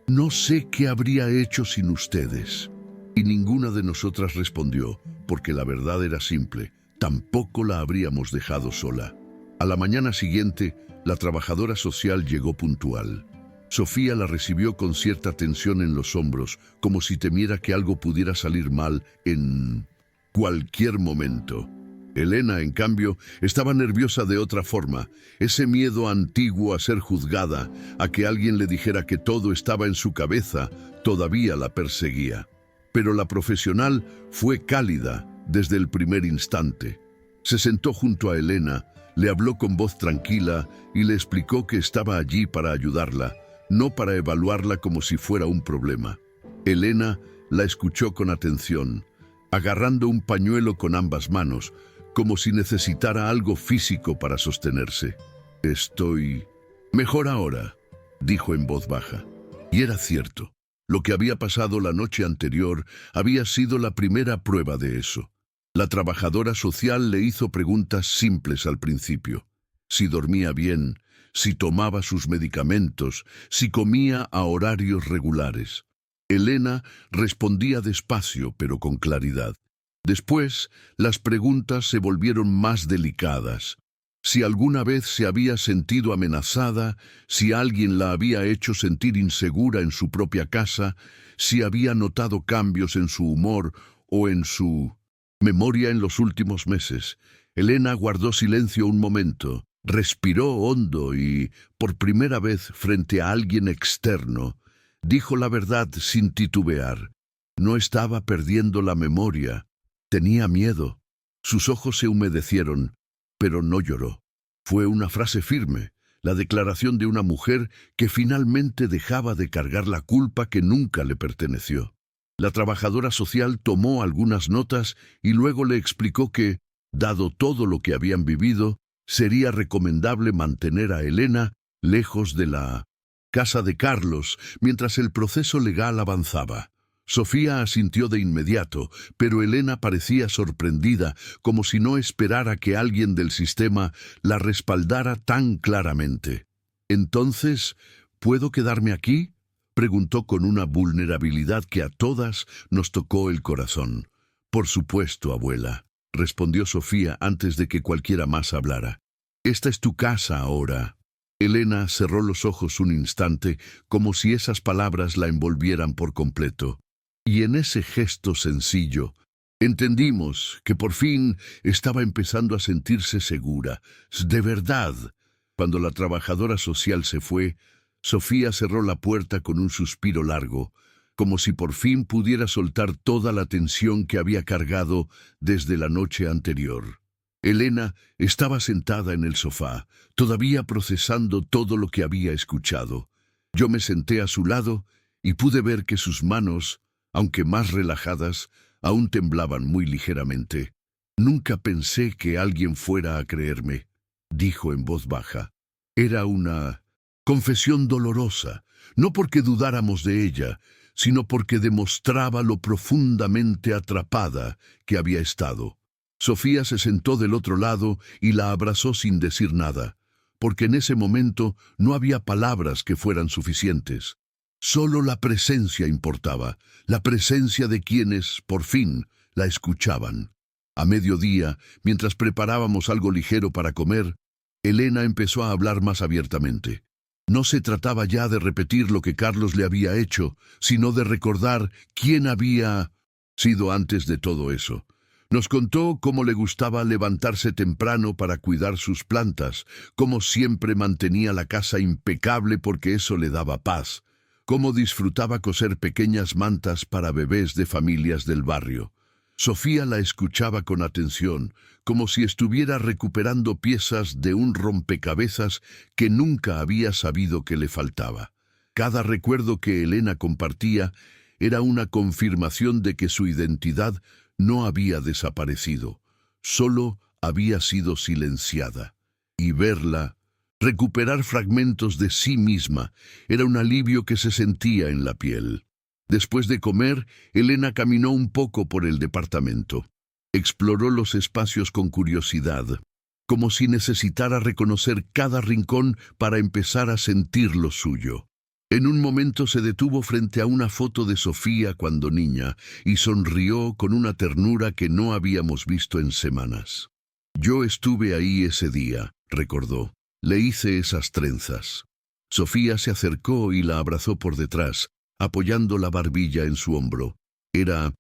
«No sé qué habría hecho sin ustedes». Y ninguna de nosotras respondió, porque la verdad era simple: tampoco la habríamos dejado sola. A la mañana siguiente, la trabajadora social llegó puntual. Sofía la recibió con cierta tensión en los hombros, como si temiera que algo pudiera salir mal en cualquier momento. Elena, en cambio, estaba nerviosa de otra forma. Ese miedo antiguo a ser juzgada, a que alguien le dijera que todo estaba en su cabeza, todavía la perseguía. Pero la profesional fue cálida desde el primer instante. Se sentó junto a Elena, le habló con voz tranquila y le explicó que estaba allí para ayudarla, no para evaluarla como si fuera un problema. Elena la escuchó con atención, agarrando un pañuelo con ambas manos, como si necesitara algo físico para sostenerse. «Estoy mejor ahora», dijo en voz baja. Y era cierto. Lo que había pasado la noche anterior había sido la primera prueba de eso. La trabajadora social le hizo preguntas simples al principio. Si dormía bien, si tomaba sus medicamentos, si comía a horarios regulares. Elena respondía despacio, pero con claridad. Después, las preguntas se volvieron más delicadas. Si alguna vez se había sentido amenazada, si alguien la había hecho sentir insegura en su propia casa, si había notado cambios en su humor o en su memoria en los últimos meses. Elena guardó silencio un momento, respiró hondo y, por primera vez frente a alguien externo, dijo la verdad sin titubear. No estaba perdiendo la memoria, tenía miedo. Sus ojos se humedecieron, pero no lloró. Fue una frase firme, la declaración de una mujer que finalmente dejaba de cargar la culpa que nunca le perteneció. La trabajadora social tomó algunas notas y luego le explicó que, dado todo lo que habían vivido, sería recomendable mantener a Elena lejos de la casa de Carlos mientras el proceso legal avanzaba. Sofía asintió de inmediato, pero Elena parecía sorprendida, como si no esperara que alguien del sistema la respaldara tan claramente. «¿Entonces, puedo quedarme aquí?», preguntó con una vulnerabilidad que a todas nos tocó el corazón. «Por supuesto, abuela», respondió Sofía antes de que cualquiera más hablara. «Esta es tu casa ahora». Elena cerró los ojos un instante, como si esas palabras la envolvieran por completo. Y en ese gesto sencillo, entendimos que por fin estaba empezando a sentirse segura, de verdad. Cuando la trabajadora social se fue, Sofía cerró la puerta con un suspiro largo, como si por fin pudiera soltar toda la tensión que había cargado desde la noche anterior. Elena estaba sentada en el sofá, todavía procesando todo lo que había escuchado. Yo me senté a su lado y pude ver que sus manos, aunque más relajadas, aún temblaban muy ligeramente. «Nunca pensé que alguien fuera a creerme», dijo en voz baja. Era una confesión dolorosa, no porque dudáramos de ella, sino porque demostraba lo profundamente atrapada que había estado. Sofía se sentó del otro lado y la abrazó sin decir nada, porque en ese momento no había palabras que fueran suficientes. Solo la presencia importaba, la presencia de quienes, por fin, la escuchaban. A mediodía, mientras preparábamos algo ligero para comer, Elena empezó a hablar más abiertamente. No se trataba ya de repetir lo que Carlos le había hecho, sino de recordar quién había sido antes de todo eso. Nos contó cómo le gustaba levantarse temprano para cuidar sus plantas, cómo siempre mantenía la casa impecable porque eso le daba paz, cómo disfrutaba coser pequeñas mantas para bebés de familias del barrio. Sofía la escuchaba con atención, como si estuviera recuperando piezas de un rompecabezas que nunca había sabido que le faltaba. Cada recuerdo que Elena compartía era una confirmación de que su identidad no había desaparecido, solo había sido silenciada. Y verla, recuperar fragmentos de sí misma, era un alivio que se sentía en la piel. Después de comer, Elena caminó un poco por el departamento. Exploró los espacios con curiosidad, como si necesitara reconocer cada rincón para empezar a sentir lo suyo. En un momento se detuvo frente a una foto de Sofía cuando niña y sonrió con una ternura que no habíamos visto en semanas. Yo estuve ahí ese día, recordó. Le hice esas trenzas. Sofía se acercó y la abrazó por detrás, apoyando la barbilla en su hombro. Era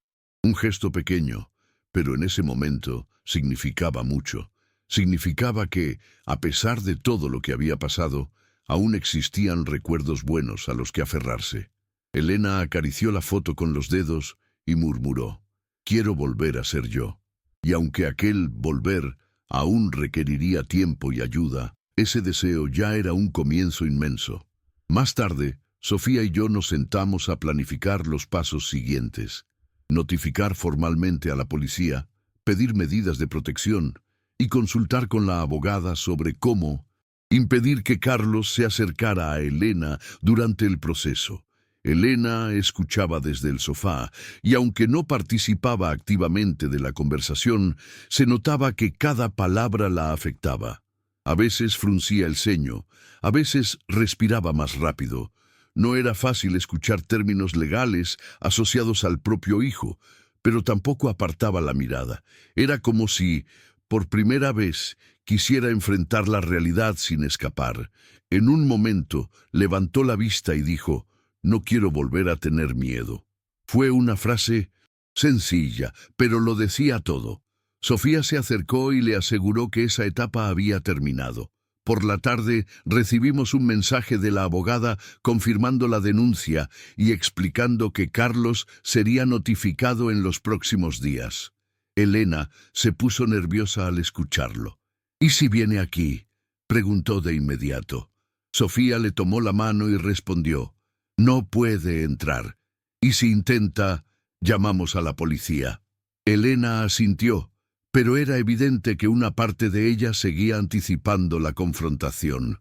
un gesto pequeño, pero en ese momento significaba mucho. Significaba que, a pesar de todo lo que había pasado, aún existían recuerdos buenos a los que aferrarse. Elena acarició la foto con los dedos y murmuró: «Quiero volver a ser yo». Y aunque aquel volver aún requeriría tiempo y ayuda, ese deseo ya era un comienzo inmenso. Más tarde, Sofía y yo nos sentamos a planificar los pasos siguientes: notificar formalmente a la policía, pedir medidas de protección y consultar con la abogada sobre cómo impedir que Carlos se acercara a Elena durante el proceso. Elena escuchaba desde el sofá y aunque no participaba activamente de la conversación, se notaba que cada palabra la afectaba. A veces fruncía el ceño, a veces respiraba más rápido. No era fácil escuchar términos legales asociados al propio hijo, pero tampoco apartaba la mirada. Era como si, por primera vez, quisiera enfrentar la realidad sin escapar. En un momento, levantó la vista y dijo: «No quiero volver a tener miedo». Fue una frase sencilla, pero lo decía todo. Sofía se acercó y le aseguró que esa etapa había terminado. Por la tarde recibimos un mensaje de la abogada confirmando la denuncia y explicando que Carlos sería notificado en los próximos días. Elena se puso nerviosa al escucharlo. «¿Y si viene aquí?», preguntó de inmediato. Sofía le tomó la mano y respondió: «No puede entrar. Y si intenta, llamamos a la policía». Elena asintió, pero era evidente que una parte de ella seguía anticipando la confrontación.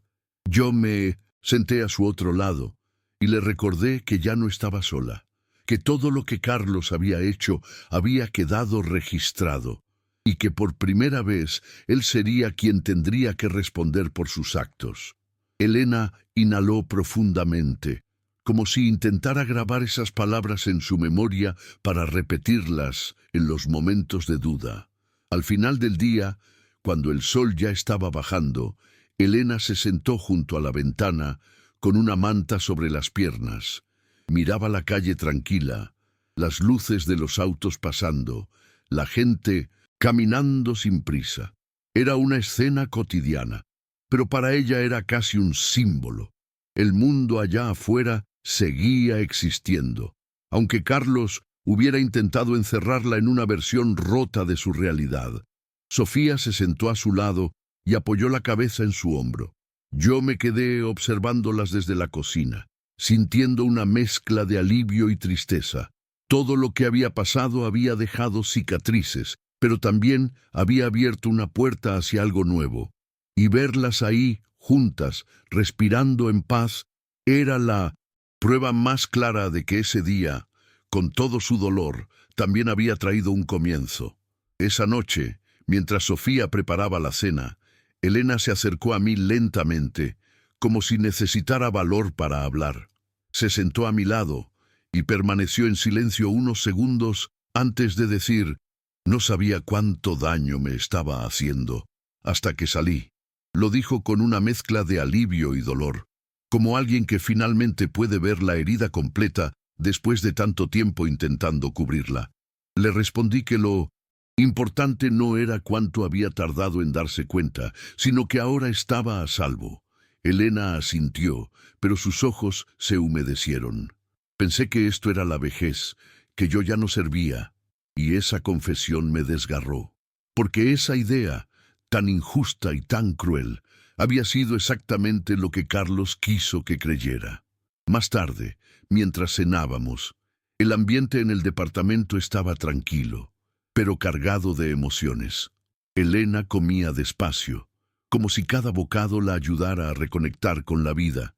Yo me senté a su otro lado y le recordé que ya no estaba sola, que todo lo que Carlos había hecho había quedado registrado y que por primera vez él sería quien tendría que responder por sus actos. Elena inhaló profundamente, como si intentara grabar esas palabras en su memoria para repetirlas en los momentos de duda. Al final del día, cuando el sol ya estaba bajando, Elena se sentó junto a la ventana con una manta sobre las piernas. Miraba la calle tranquila, las luces de los autos pasando, la gente caminando sin prisa. Era una escena cotidiana, pero para ella era casi un símbolo. El mundo allá afuera seguía existiendo, aunque Carlos hubiera intentado encerrarla en una versión rota de su realidad. Sofía se sentó a su lado y apoyó la cabeza en su hombro. Yo me quedé observándolas desde la cocina, sintiendo una mezcla de alivio y tristeza. Todo lo que había pasado había dejado cicatrices, pero también había abierto una puerta hacia algo nuevo. Y verlas ahí, juntas, respirando en paz, era la prueba más clara de que ese día, con todo su dolor, también había traído un comienzo. Esa noche, Mientras Sofía preparaba la cena, Elena se acercó a mí lentamente, como si necesitara valor para hablar. Se sentó a mi lado y permaneció en silencio unos segundos antes de decir: no sabía cuánto daño me estaba haciendo, hasta que salí. Lo dijo con una mezcla de alivio y dolor, como alguien que finalmente puede ver la herida completa después de tanto tiempo intentando cubrirla. Le respondí que lo importante no era cuánto había tardado en darse cuenta, sino que ahora estaba a salvo. Elena asintió, pero sus ojos se humedecieron. Pensé que esto era la vejez, que yo ya no servía, y esa confesión me desgarró, porque esa idea, tan injusta y tan cruel, había sido exactamente lo que Carlos quiso que creyera. Más tarde, mientras cenábamos, el ambiente en el departamento estaba tranquilo, pero cargado de emociones. Elena comía despacio, como si cada bocado la ayudara a reconectar con la vida,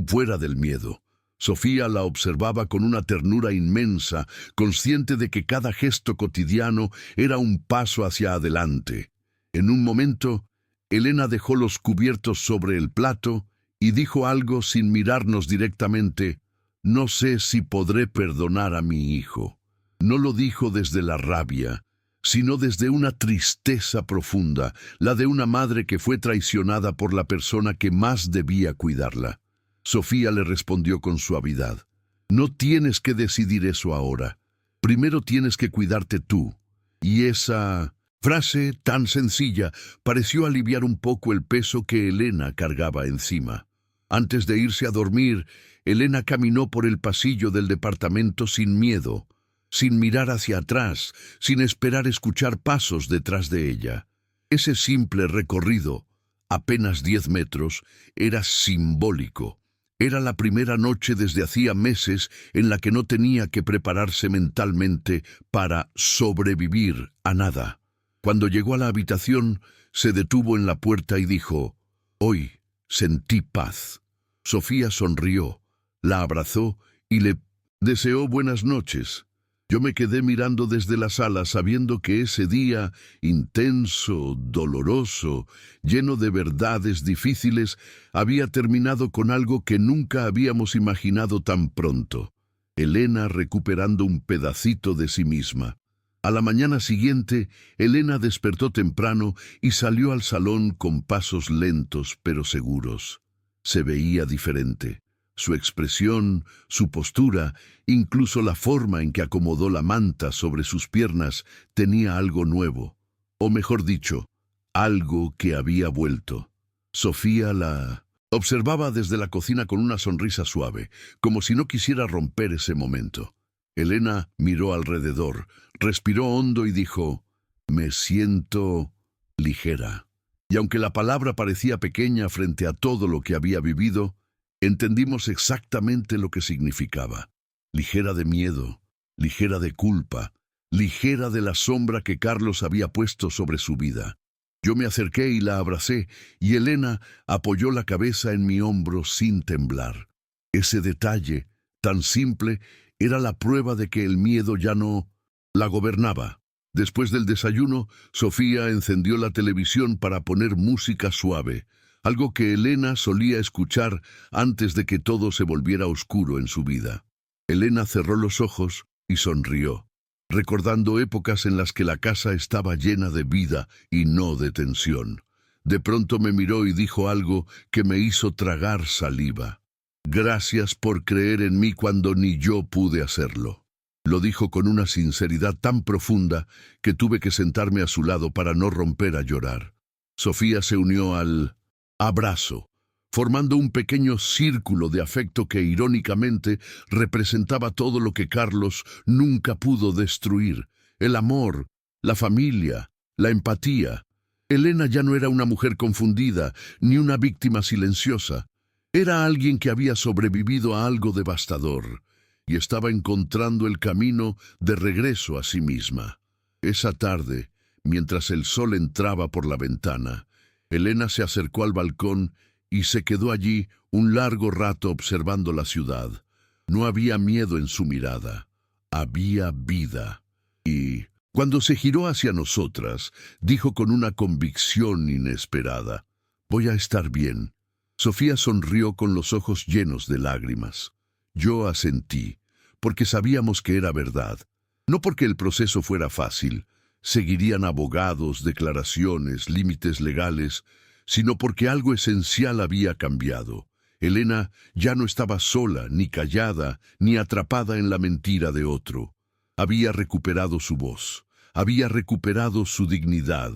fuera del miedo. Sofía la observaba con una ternura inmensa, consciente de que cada gesto cotidiano era un paso hacia adelante. En un momento, Elena dejó los cubiertos sobre el plato y dijo algo sin mirarnos directamente: no sé si podré perdonar a mi hijo. No lo dijo desde la rabia, sino desde una tristeza profunda, la de una madre que fue traicionada por la persona que más debía cuidarla. Sofía le respondió con suavidad: no tienes que decidir eso ahora. Primero tienes que cuidarte tú. Y esa frase tan sencilla pareció aliviar un poco el peso que Elena cargaba encima. Antes de irse a dormir, Elena caminó por el pasillo del departamento sin miedo, sin mirar hacia atrás, sin esperar escuchar pasos detrás de ella. Ese simple recorrido, apenas 10 metros, era simbólico. Era la primera noche desde hacía meses en la que no tenía que prepararse mentalmente para sobrevivir a nada. Cuando llegó a la habitación, se detuvo en la puerta y dijo: hoy sentí paz. Sofía sonrió, la abrazó y le deseó buenas noches. Yo me quedé mirando desde la sala, sabiendo que ese día, intenso, doloroso, lleno de verdades difíciles, había terminado con algo que nunca habíamos imaginado tan pronto. Elena recuperando un pedacito de sí misma. A la mañana siguiente, Elena despertó temprano y salió al salón con pasos lentos pero seguros. Se veía diferente. Su expresión, su postura, incluso la forma en que acomodó la manta sobre sus piernas, tenía algo nuevo, o mejor dicho, algo que había vuelto. Sofía la observaba desde la cocina con una sonrisa suave, como si no quisiera romper ese momento. Elena miró alrededor, respiró hondo y dijo: me siento ligera. Y aunque la palabra parecía pequeña frente a todo lo que había vivido, entendimos exactamente lo que significaba. Ligera de miedo, ligera de culpa, ligera de la sombra que Carlos había puesto sobre su vida. Yo me acerqué y la abracé, y Elena apoyó la cabeza en mi hombro sin temblar. Ese detalle, tan simple, era la prueba de que el miedo ya no la gobernaba. Después del desayuno, Sofía encendió la televisión para poner música suave, algo que Elena solía escuchar antes de que todo se volviera oscuro en su vida. Elena cerró los ojos y sonrió, recordando épocas en las que la casa estaba llena de vida y no de tensión. De pronto me miró y dijo algo que me hizo tragar saliva. Gracias por creer en mí cuando ni yo pude hacerlo. Lo dijo con una sinceridad tan profunda que tuve que sentarme a su lado para no romper a llorar. Sofía se unió al abrazo, formando un pequeño círculo de afecto que irónicamente representaba todo lo que Carlos nunca pudo destruir: el amor, la familia, la empatía. Elena ya no era una mujer confundida, ni una víctima silenciosa. Era alguien que había sobrevivido a algo devastador y estaba encontrando el camino de regreso a sí misma. Esa tarde, mientras el sol entraba por la ventana, Elena se acercó al balcón y se quedó allí un largo rato observando la ciudad. No había miedo en su mirada, había vida. Y Cuando se giró hacia nosotras, dijo con una convicción inesperada: «Voy a estar bien». Sofía sonrió con los ojos llenos de lágrimas. Yo asentí, porque sabíamos que era verdad. No porque el proceso fuera fácil, seguirían abogados, declaraciones, límites legales, sino porque algo esencial había cambiado. Elena ya no estaba sola, ni callada, ni atrapada en la mentira de otro. Había recuperado su voz, había recuperado su dignidad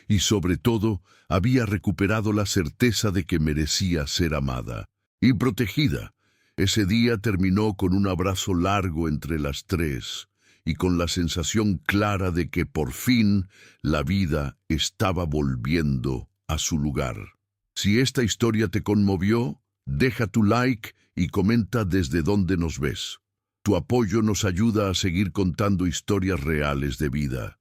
y, sobre todo, había recuperado la certeza de que merecía ser amada y protegida. Ese día terminó con un abrazo largo entre las tres y con la sensación clara de que por fin la vida estaba volviendo a su lugar. Si esta historia te conmovió, deja tu like y comenta desde dónde nos ves. Tu apoyo nos ayuda a seguir contando historias reales de vida.